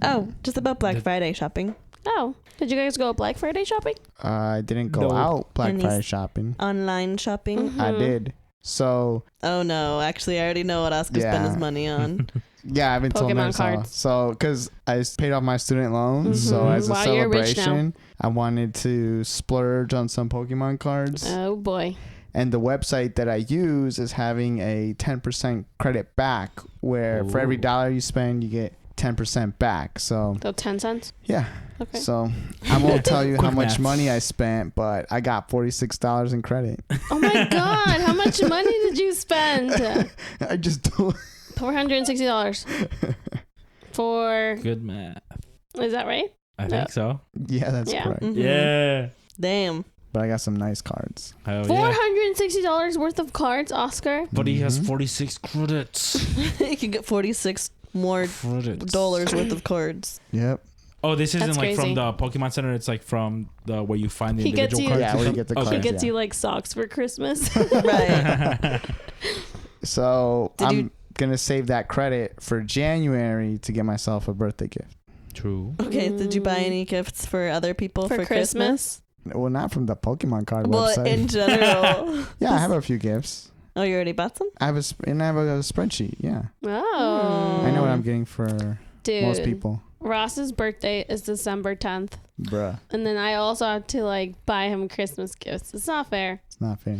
Oh, just about Black Friday shopping.
Oh, did you guys go Black Friday shopping?
I didn't go out Black Friday shopping.
Online shopping?
Mm-hmm.
I did. So.
Oh, no. Actually, I already know what Oscar spent his money on.
Yeah, I haven't told
Pokemon cards.
So, because I paid off my student loans. So, as a celebration, I wanted to splurge on some Pokemon cards.
Oh, boy.
And the website that I use is having a 10% credit back where for every $1 you spend, you get 10% back. So
10 cents?
Yeah.
Okay.
So I won't tell you how much money I spent, but I got $46 in credit.
Oh my God. How much money did you spend?
I just don't.
$460. For.
Good math.
Is that right?
I think so.
Yeah, that's correct.
Mm-hmm.
Yeah.
Damn.
But I got some nice cards.
Hell
$460 worth of cards, Oscar.
But he has 46 credits.
You can get 46 more dollars worth of cards.
Yep.
Oh, this isn't
That's
like
crazy.
from the Pokemon Center. It's like from the where you find the individual cards.
Yeah, where you get the cards.
He gets you like socks for Christmas.
Right.
So I'm going to save that credit for January to get myself a birthday gift.
True.
Okay, did you buy any gifts for other people for Christmas?
Well, not from the Pokemon card
Well,
website.
in general.
Yeah, I have a few gifts.
Oh, you already bought some?
I have a spreadsheet. Yeah.
Oh.
I know what I'm getting for most people.
Ross's birthday is December 10th.
Bruh.
And then I also have to like buy him Christmas gifts. It's not fair.
It's not fair.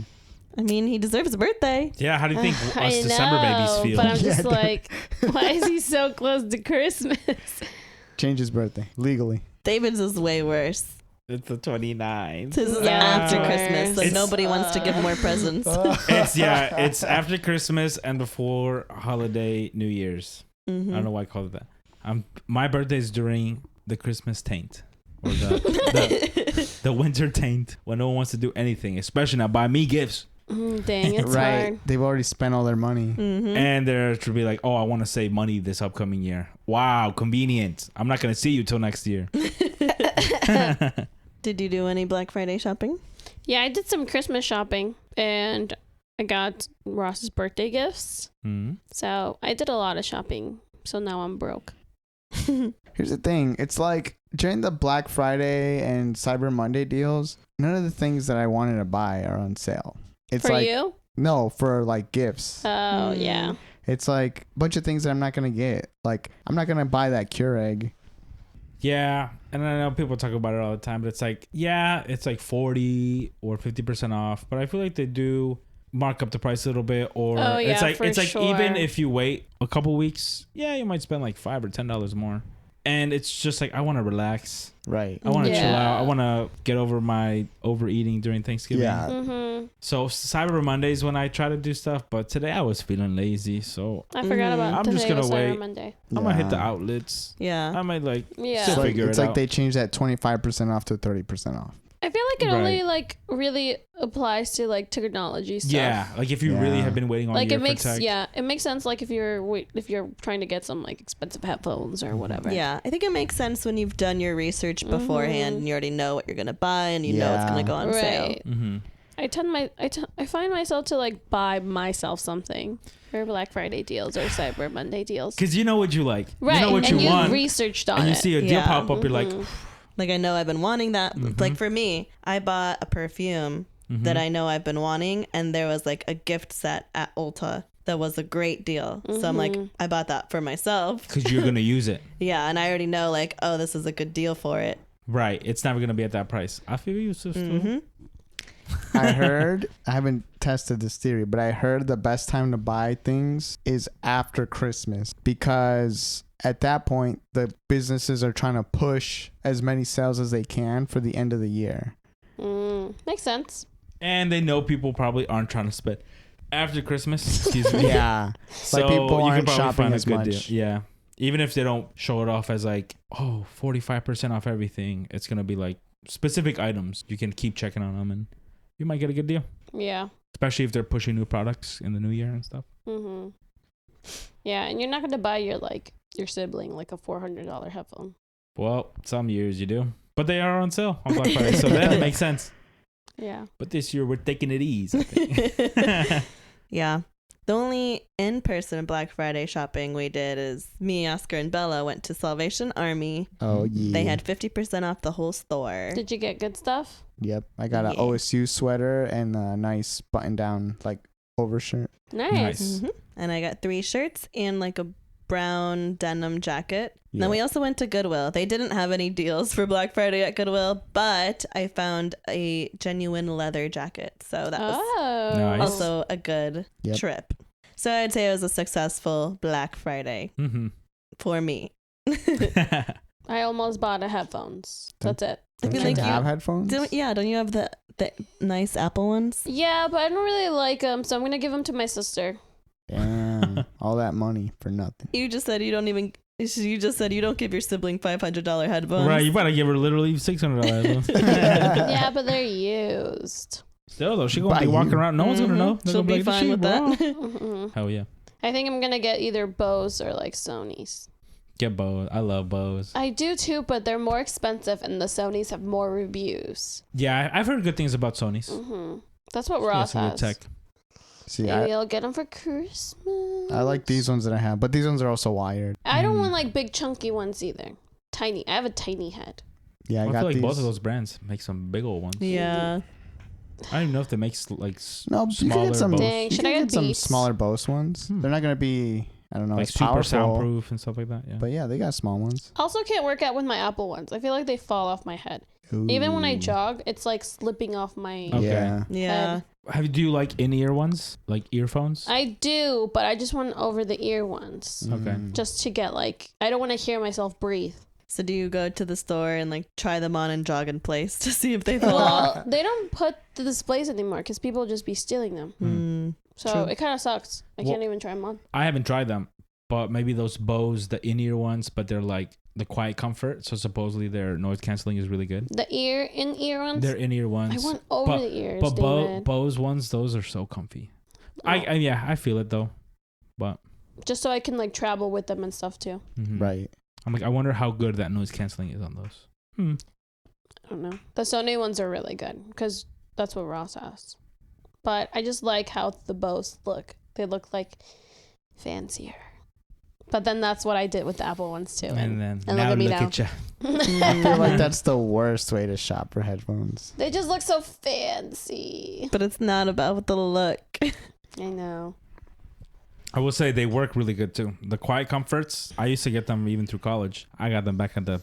I mean, he deserves a birthday.
Yeah, how do you think
I
us December babies
know,
feel?
But I'm
Yeah,
just like, why is he so close to Christmas?
Change his birthday legally.
David's is way worse.
It's the 29th.
His is
Yeah,
after
it's
Christmas, so
worse.
nobody wants to give more presents.
It's after Christmas and before holiday New Year's. I don't know why I called it that. My birthday is during the Christmas taint. Or the winter taint when no one wants to do anything, especially not buy me gifts.
Dang, it's
Right.
hard.
They've already spent all their money.
And they're to be like, oh, I want to save money this upcoming year. Wow, convenient. I'm not going to see you till next year.
Did you do any Black Friday shopping?
Yeah, I did some Christmas shopping and I got Ross's birthday gifts. So I did a lot of shopping. So now I'm broke.
Here's the thing. It's like during the Black Friday and Cyber Monday deals, none of the things that I wanted to buy are on sale. It's
For
like,
you?
no, for like gifts.
Oh, yeah.
It's like a bunch of things that I'm not going to get. Like, I'm not going to buy that Keurig.
Yeah, and I know people talk about it all the time, but it's like, yeah, it's like 40 or 50% off, but I feel like they do mark up the price a little bit, or
Oh, yeah,
it's like
sure.
even if you wait a couple weeks, yeah, you might spend like $5 or $10 more. And it's just like, I want to relax.
Right.
I want to chill
Yeah.
out. I want to get over my overeating during Thanksgiving.
Yeah.
Mm-hmm.
So Cyber Mondays when I try to do stuff, but today I was feeling lazy, so
I forgot about
I'm
today
just gonna
was Cyber
wait.
Monday.
I might hit the
Yeah.
outlets.
Yeah.
I might like
Yeah.
still
It's like,
figure
it's
it
like
out.
they changed that 25% off to 30% off.
I feel like it
Right.
only like really applies to like technology stuff.
Yeah, like if you really
Yeah.
have been waiting all
Like
year
it makes
for tech.
it makes sense like if you're trying to get some like expensive headphones or whatever.
Yeah, I think it makes sense when you've done your research beforehand and you already know what you're gonna buy and you know it's gonna go on sale.
Right.
Mm-hmm.
I find myself to like buy myself something for Black Friday deals or Cyber Monday deals.
Because you know what you like.
Right.
You know what
and
you want.
researched on
And you
it.
see a deal
Yeah.
pop up, you're like,
Like I know I've been wanting that. Like for me, I bought a perfume that I know I've been wanting, and there was like a gift set at Ulta that was a great deal. So I'm like, I bought that for myself.
because you're going to use it.
Yeah, and I already know like, oh, this is a good deal for it.
Right. It's never going to be at that price. I feel you, sister.
I heard, I haven't tested this theory, but I heard the best time to buy things is after Christmas, because at that point, the businesses are trying to push as many sales as they can for the end of the year.
Makes sense.
And they know people probably aren't trying to spend after Christmas. Excuse me.
Yeah.
So
Like people
you can
aren't
probably
shopping
find a
as
good
much.
deal. Yeah. Even if they don't show it off as like, oh, 45% off everything, it's going to be like specific items. You can keep checking on them and you might get a good deal.
Yeah.
Especially if they're pushing new products in the new year and stuff.
Yeah, and you're not going to buy your sibling like a $400 headphone.
Well, some years you do. But they are on sale on Black Friday. So then it makes sense.
Yeah.
But this year we're taking it easy. I think.
Yeah. The only in-person Black Friday shopping we did is me, Oscar, and Bella went to Salvation Army.
Oh, yeah.
They had 50% off the whole store.
Did you get good stuff?
Yep. I got an
Yeah.
OSU sweater and a nice button-down, like, overshirt.
Nice.
And I got 3 shirts and like a brown denim jacket.
Yeah.
Then we also went to Goodwill. They didn't have any deals for Black Friday at Goodwill, but I found a genuine leather jacket. So that was
Oh.
Nice.
also a good
Yep.
trip. So I'd say it was a successful Black Friday for me.
I almost bought a headphones. That's it.
I
Don't
feel
you
like
have
you
headphones?
don't you have the nice Apple ones?
Yeah, but I don't really like them, so I'm going to give them to my sister.
Damn. All that money for nothing.
You just said you don't even. You just said you don't give your sibling $500 headphones.
Right, you better give her literally $600.
Yeah, but they're used.
Still though, she gonna
By
be walking
you.
around. No one's gonna know. They're
She'll
gonna
be
like,
fine
"She
with
bro."
that.
Hell yeah,
I think I'm going to get either Bose or like Sony's.
get Bose. I love Bose.
I do too, but they're more expensive and the Sonys have more reviews.
Yeah, I've heard good things about Sony's.
That's what
Yeah,
Ross
some good
has.
tech.
See,
Maybe I'll get them for Christmas.
I like these ones that I have, but these ones are also wired.
I don't want like big chunky ones either. Tiny. I have a tiny head.
Yeah, I
I
got
feel like
these.
both of those brands make some big old ones.
Yeah.
I don't even know if they make like
No, you
smaller
can get some.
Bose.
Dang,
You
should
can
I get
get some
Beats?
smaller Bose ones. They're not gonna be. I don't know.
like
as
super
powerful,
soundproof and stuff like that. Yeah.
But yeah, they got small ones.
Also can't work out with my Apple ones. I feel like they fall off my head. Even when I
Ooh.
jog, it's like slipping off my
Okay.
Yeah.
Yeah.
Do you like in-ear ones? Like earphones?
I do, but I just want over the ear ones.
Okay.
Just to get like, I don't want to hear myself breathe.
So do you go to the store and like try them on and jog in place to see if they fall off?
Well, they don't put the displays anymore because people just be stealing them. So
True.
it kind of sucks. I can't even try them on.
I haven't tried them, but maybe those Bose, the in-ear ones, but they're like the quiet comfort. So supposedly their noise canceling is really good.
The in-ear ones?
They're in-ear ones.
I want over the ears,
But
David.
Bose ones, those are so comfy.
Oh.
I feel it though. But
Just so I can like travel with them and stuff too.
Right.
I'm like, I wonder how good that noise canceling is on those.
I don't know. The Sony ones are really good because that's what Ross has. But I just like how the Bose look. They look like fancier. But then that's what I did with the Apple ones too.
And then
and
now
look at me
look
now.
at you.
I feel like that's the worst way to shop for headphones.
They just look so fancy.
But it's not about the look.
I know.
I will say they work really good too. The Quiet Comforts, I used to get them even through college. I got them back at the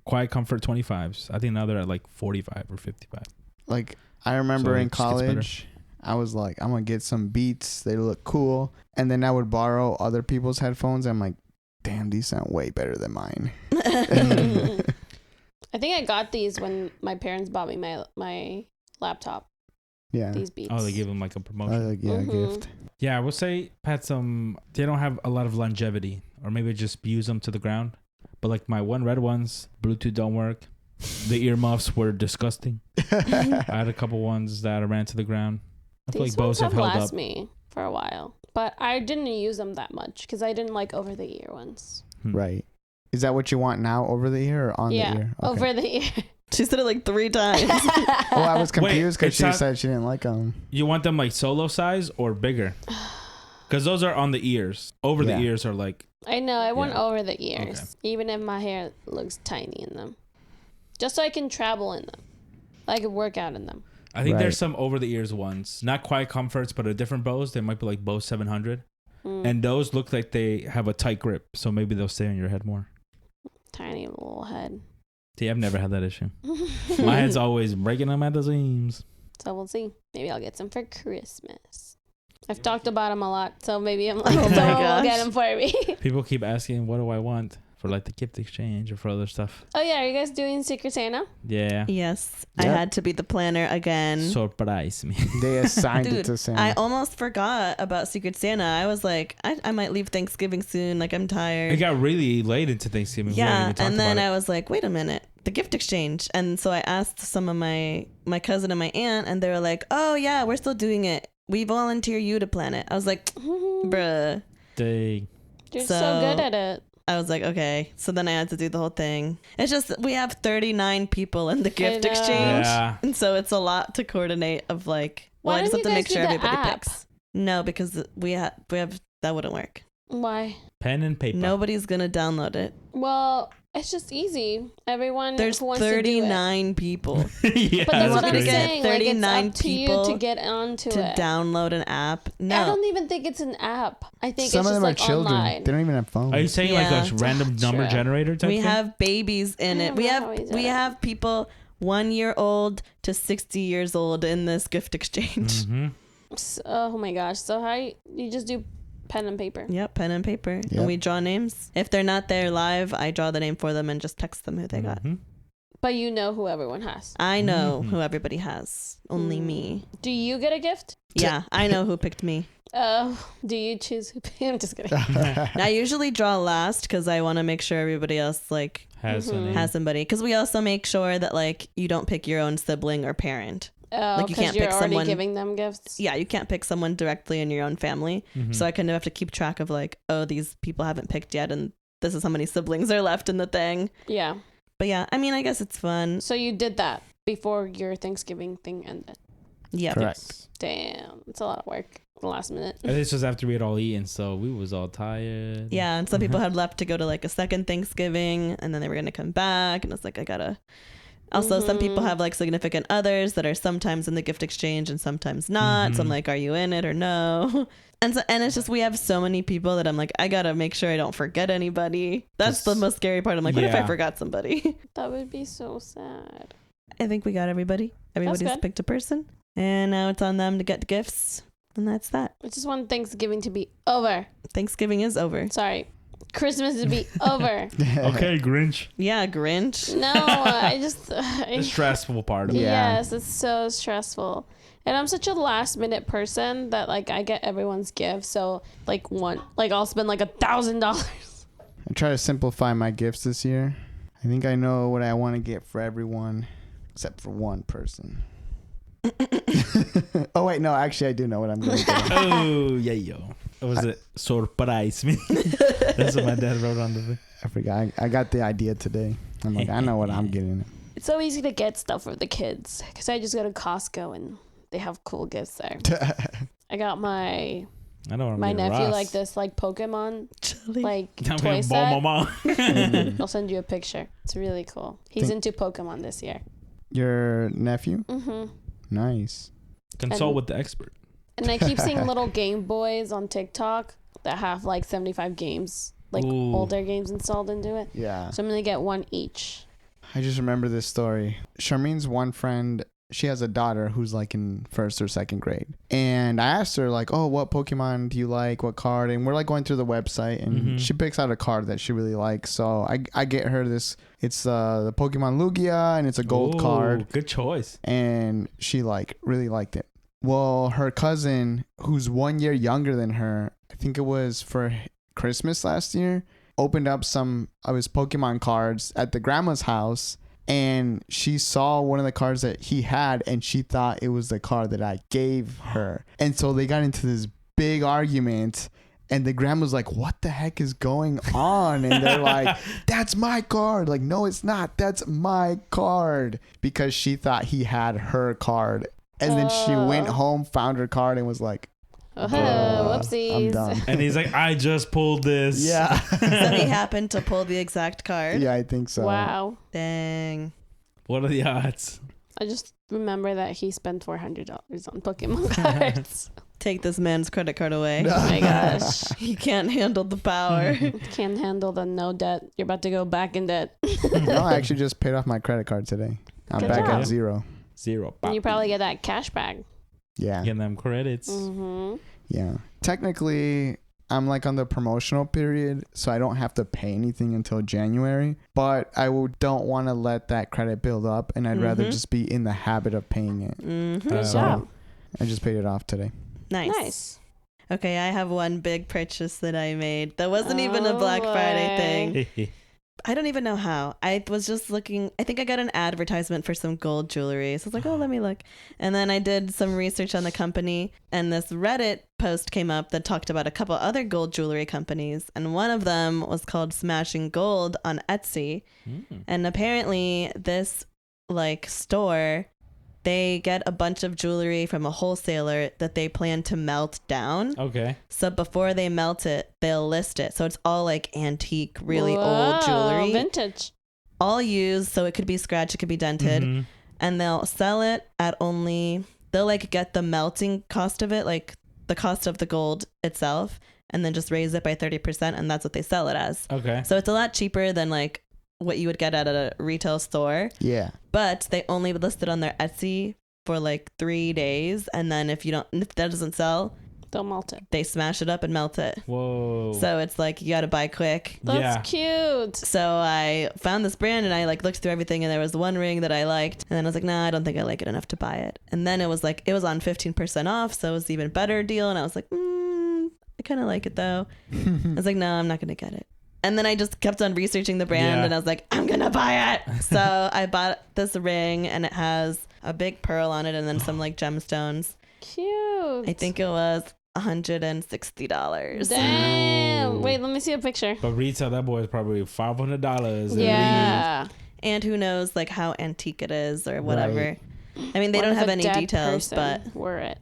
Quiet Comfort 25s. I think now they're at like 45 or 55.
Like, I remember
So
in
it just gets better.
college, I was like, I'm going to get some Beats. They look cool. And then I would borrow other people's headphones. I'm like, damn, these sound way better than mine.
I think I got these when my parents bought me my laptop.
Yeah.
These Beats.
Oh, they give them like a promotion.
Yeah,
Mhm.
gift.
Yeah, I will say had some. They don't have a lot of longevity, or maybe just use them to the ground. But like my one red ones, Bluetooth don't work. The earmuffs were disgusting. I had a couple ones that I ran to the ground. I feel
These
like
ones
Bose have
have
held
last
up.
me for a while, but I didn't use them that much because I didn't like over the ear ones.
Right. Is that what you want now, over the ear or on
Yeah,
the ear? Okay.
over the ear.
She said it like 3 times.
Oh, I was confused because
it's
she
not-
said she didn't like them.
You want them like solo size or bigger? Because those are on the ears. Over the
Yeah.
ears are like.
I know. I want
Yeah.
over the ears, even if my hair looks tiny in them, just so I can travel in them. I can work out in them.
I think
Right.
there's some over the ears ones, not Quiet Comforts, but a different Bose. They might be like Bose 700, and those look like they have a tight grip, so maybe they'll stay on your head more.
Tiny little head.
See, I've never had that issue. My head's always breaking them at the seams.
So we'll see. Maybe I'll get some for Christmas. I've talked about them a lot, so maybe I'm like,
Oh my
someone will
gosh.
get them for me.
People keep asking, what do I want for like the gift exchange or for other stuff?
Oh yeah, are you guys doing Secret Santa?
Yeah.
Yes, I
Yep.
had to be the planner again.
Surprise me.
They assigned it
Dude,
to Santa.
I almost forgot about Secret Santa. I was like, I might leave Thanksgiving soon. Like, I'm tired.
It got really late into Thanksgiving. We haven't
Yeah,
even talked
and then
about
I was like, wait a minute, the gift exchange. And so I asked some of my cousin and my aunt, and they were like, oh yeah, we're still doing it. We volunteer you to plan it. I was like, bruh.
Dang.
You're
So-
so good at it.
I was like, okay. So then I had to do the whole thing. It's just we have 39 people in the gift
know.
exchange,
Yeah.
and so it's a lot to coordinate. Of like, well,
Why
I just have
don't
to
you
make
guys
sure
do the
everybody
app?
picks. No, because we have that wouldn't work.
Why?
Pen and paper.
Nobody's gonna download it.
Well, it's just easy. Everyone
There's
who wants to do it.
39 people
Yeah,
But that's what
wanna
I'm
get
saying. Like,
39
it's up to you
people
to get onto
to
it.
download an app.
I
No,
don't even think it's an app. I think
Some
it's
of
just
them
like
are children.
online.
They don't even have phones.
Are you saying
Yeah.
like a random number
True.
generator type
we
thing?
have babies in
I
it.
don't
We
know
have
how he did
we
it.
have people 1 year old to 60 years old in this gift exchange.
Mhm.
Oh my gosh. So how you just do pen and paper?
Yep, pen and paper.
Yep.
And we draw names. If they're not there live, I draw the name for them and just text them who they got.
Mhm.
But you know who everyone has.
I know
Mhm.
who everybody has. Only
Mm.
me.
Do you get a gift?
Yeah, I know who picked me.
Do you choose who? I'm just kidding.
I usually draw last because I want to make sure everybody else like
Has a
Mhm.
name.
has somebody. Because we also make sure that like you don't pick your own sibling or parent.
Oh,
Like, you
because
can't
you're
pick
already
someone-
giving them gifts.
Yeah, you can't pick someone directly in your own family.
Mhm.
So I kind of have to keep track of like, oh, these people haven't picked yet, and this is how many siblings are left in the thing.
Yeah.
But yeah, I mean, I guess it's fun.
So you did that before your Thanksgiving thing ended.
Yeah.
Correct.
Damn, it's a lot of work. The last minute.
And this was after we had all eaten, so we was all tired.
Yeah, and some people had left to go to like a second Thanksgiving, and then they were gonna come back, and it's like I gotta. Also, some people
Mhm.
have like significant others that are sometimes in the gift exchange and sometimes not. So I'm
Mhm.
like, are you in it or no? And it's just we have so many people that I'm like, I gotta make sure I don't forget anybody. That's the
Just-
most scary part. I'm like, what if I
yeah.
forgot somebody?
That would be so sad.
I think we got everybody. Everybody's
good.
picked a person. And now it's on them to get gifts. And that's that.
I just want Thanksgiving to be over.
Thanksgiving is over.
Sorry. Christmas to be over.
Okay, Grinch.
Yeah, Grinch.
No, I just...
The stressful part of it.
Yeah.
Yes, it's so stressful. And I'm such a last minute person that like I get everyone's gifts. So like I'll spend like $1,000.
I try to simplify my gifts this year. I think I know what I want to get for everyone except for one person. Oh wait, no, actually I do know what I'm going to get.
Oh, yeah, yo. What was it? Surprise me. That's what my dad wrote on the thing.
I forgot. I got the idea today. I'm like, I know what I'm getting.
It's so easy to get stuff for the kids because I just go to Costco and they have cool gifts there. I got my
I know what I'm
my
getting
nephew
Ross.
like this like Pokemon
Chili.
like
I'm
toy
gonna
set.
ball my mom.
I'll send you a picture. It's really cool. He's into Pokemon this year.
Your nephew?
Mm-hmm.
Nice.
Consult
And-
with the expert.
And I keep seeing little Game Boys on TikTok that have like 75 games, like
Ooh.
older games installed into it.
Yeah.
So I'm gonna get one each.
I just remember this story. Charmaine's one friend, she has a daughter who's like in 1st or 2nd grade. And I asked her like, oh, what Pokemon do you like? What card? And we're like going through the website and
Mhm.
she picks out a card that she really likes. So I get her this. It's the Pokemon Lugia and it's a gold
Ooh,
card.
Good choice.
And she like really liked it. Well, her cousin, who's 1 year younger than her, I think it was for Christmas last year, opened up some of his Pokemon cards at the grandma's house, and she saw one of the cards that he had, and she thought it was the card that I gave her. And so they got into this big argument, and the grandma's like, what the heck is going on? And they're like, that's my card. Like, no, it's not. That's my card. Because she thought he had her card. And then she went home, found her card, and was like,
Oh,
I'm
whoopsies.
done.
And he's like, I just pulled this.
Yeah.
So he happened to pull the exact card.
Yeah, I think so.
Wow.
Dang.
What are the odds?
I just remember that he spent $400 on Pokemon cards.
Take this man's credit card away.
Oh my gosh.
He can't handle the power.
Can't handle the no debt. You're about to go back in debt.
No, I actually just paid off my credit card today. I'm
Good
back
job.
at 0.
Zero.
And you probably get that cash back.
Yeah.
Getting them credits.
Mm-hmm.
Yeah. Technically, I'm like on the promotional period, so I don't have to pay anything until January. But I don't want to let that credit build up, and I'd rather
Mhm.
just be in the habit of paying it.
Mm-hmm.
Good
Uh,
job.
I just paid it off today.
Nice.
Nice.
Okay, I have one big purchase that I made. That wasn't even a Black
Oh,
Friday
boy.
thing. I don't even know how. I was just looking. I think I got an advertisement for some gold jewelry. So I was like, oh, let me look. And then I did some research on the company, and this Reddit post came up that talked about a couple other gold jewelry companies. And one of them was called Smashing Gold on Etsy.
Mm.
And apparently this like store, they get a bunch of jewelry from a wholesaler that they plan to melt down.
Okay.
So before they melt it, they'll list it. So it's all like antique, really old
Whoa,
jewelry.
Vintage.
All used, so it could be scratched, it could be dented.
Mhm.
And they'll sell it at only, they'll like get the melting cost of it, like the cost of the gold itself, and then just raise it by 30%. And that's what they sell it as.
Okay.
So it's a lot cheaper than like what you would get at a retail store.
Yeah.
But they only list it on their Etsy for like 3 days. And then if that doesn't sell,
They'll melt it.
they smash it up and melt it.
Whoa.
So it's like you got to buy quick.
That's cute.
So I found this brand and I like looked through everything, and there was one ring that I liked, and then I was like, nah, I don't think I like it enough to buy it. And then it was on 15% off, so it was an even better deal. And I was like, I kind of like it though. I was like, no, I'm not gonna get it. And then I just kept on researching the brand,
Yeah.
and I was like, I'm gonna buy it. So I bought this ring, and it has a big pearl on it, and then some like gemstones.
Cute.
I think it was $160.
Damn.
Ooh.
Wait, let me see a picture.
But retail, that boy is probably $500.
Yeah.
And who knows like how antique it is or whatever.
Right.
I mean, they
What
don't
if
have
a
any
dead
details,
person
but
were it.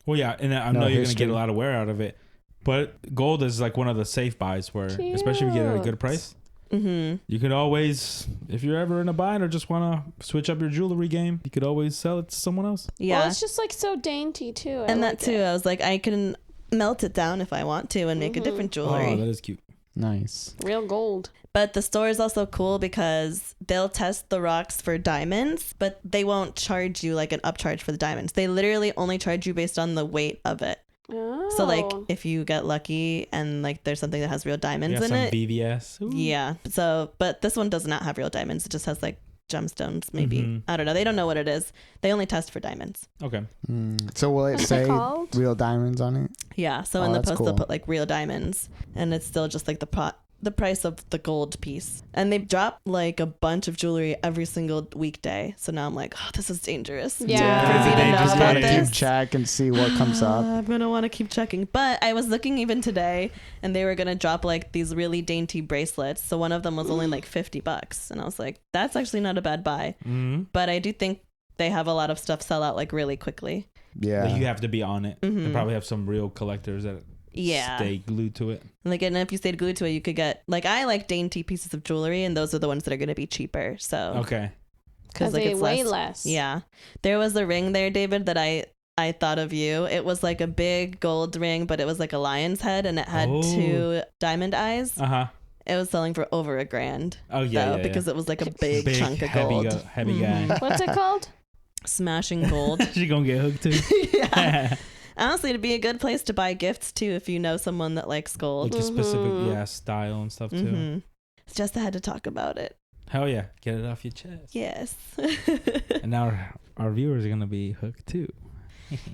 Well, yeah, and I
No
know you're gonna
history.
get a lot of wear out of it. But gold is like one of the safe buys where, especially if you get it at a good
Cute.
price,
mm-hmm.
you can always, if you're ever in a bind or just want to switch up your jewelry game, you could always sell it to someone else.
Yeah.
Well, it's just like so dainty too.
And
I
that too, I was like, I can melt it down if I want to and make a different
Oh,
jewelry.
that is cute.
Nice.
Real gold.
But the store is also cool because they'll test the rocks for diamonds, but they won't charge you like an upcharge for the diamonds. They literally only charge you based on the weight of it.
Oh.
So like if you get lucky and like there's something that has real diamonds in
some
it.
VVS. Ooh.
Yeah. So, but this one does not have real diamonds. It just has like gemstones, maybe. I don't know. They don't know what it is. They only test for diamonds.
Okay.
So will it
What's
say
it called?
real diamonds on it?
Yeah. So
Oh,
in the
that's
post
cool.
they'll put like real diamonds, and it's still just like the price of the gold piece. And they drop like a bunch of jewelry every single weekday. So now I'm like, oh, this is dangerous.
Yeah.
For me to
They
know
just
about
gotta
this.
Keep check and see what comes up.
I'm gonna want to keep checking. But I was looking even today, and they were gonna drop like these really dainty bracelets. So one of them was only like $50, and I was like, that's actually not a bad buy.
Mm-hmm.
But I do think they have a lot of stuff sell out like really quickly.
Yeah.
Like you have to be on it.
Mhm.
They probably have some real collectors that
Yeah.
stay glued to it.
Like, and if you stayed glued to it, you could get like, I like dainty pieces of jewelry, and those are the ones that are gonna be cheaper. So
Okay.
Because
like
they
it's
weigh
less.
less.
Yeah, there was a ring there, David, that I thought of you. It was like a big gold ring, but it was like a lion's head, and it had
Oh.
2 diamond eyes.
Uh-huh.
It was selling for over $1,000.
Oh yeah, yeah,
because it was like a big, chunk of
heavy
gold.
heavy
Mhm.
guy.
What's it called?
Smashing gold.
She gonna get hooked too.
Yeah. Honestly, it'd be a good place to buy gifts too if you know someone that likes gold.
Like a specific
Mhm.
style and stuff too.
Mm-hmm. Just had to talk about it.
Hell yeah, get it off your chest.
Yes.
And now our viewers are gonna be hooked too.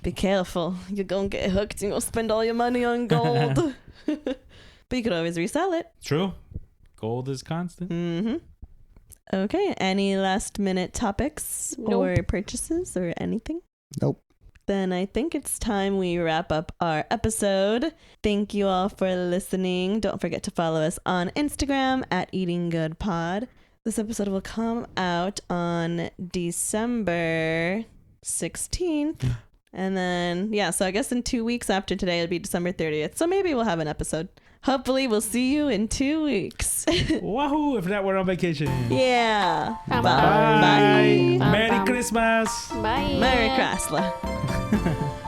Be careful. You're going to get hooked and you'll spend all your money on gold. But you could always resell it.
True. Gold is constant.
Mm-hmm. Okay. Any last minute topics or purchases or anything?
Nope.
Then I think it's time we wrap up our episode. Thank you all for listening. Don't forget to follow us on Instagram at Eating Good Pod. This episode will come out on December 16th. And then, yeah, so I guess in 2 weeks after today, it'll be December 30th. So maybe we'll have an episode. Hopefully, we'll see you in 2 weeks.
Wahoo! If not, we're on vacation.
Yeah.
Bye.
Bye.
Merry
Bye.
Christmas.
Bye.
Merry Chrysler.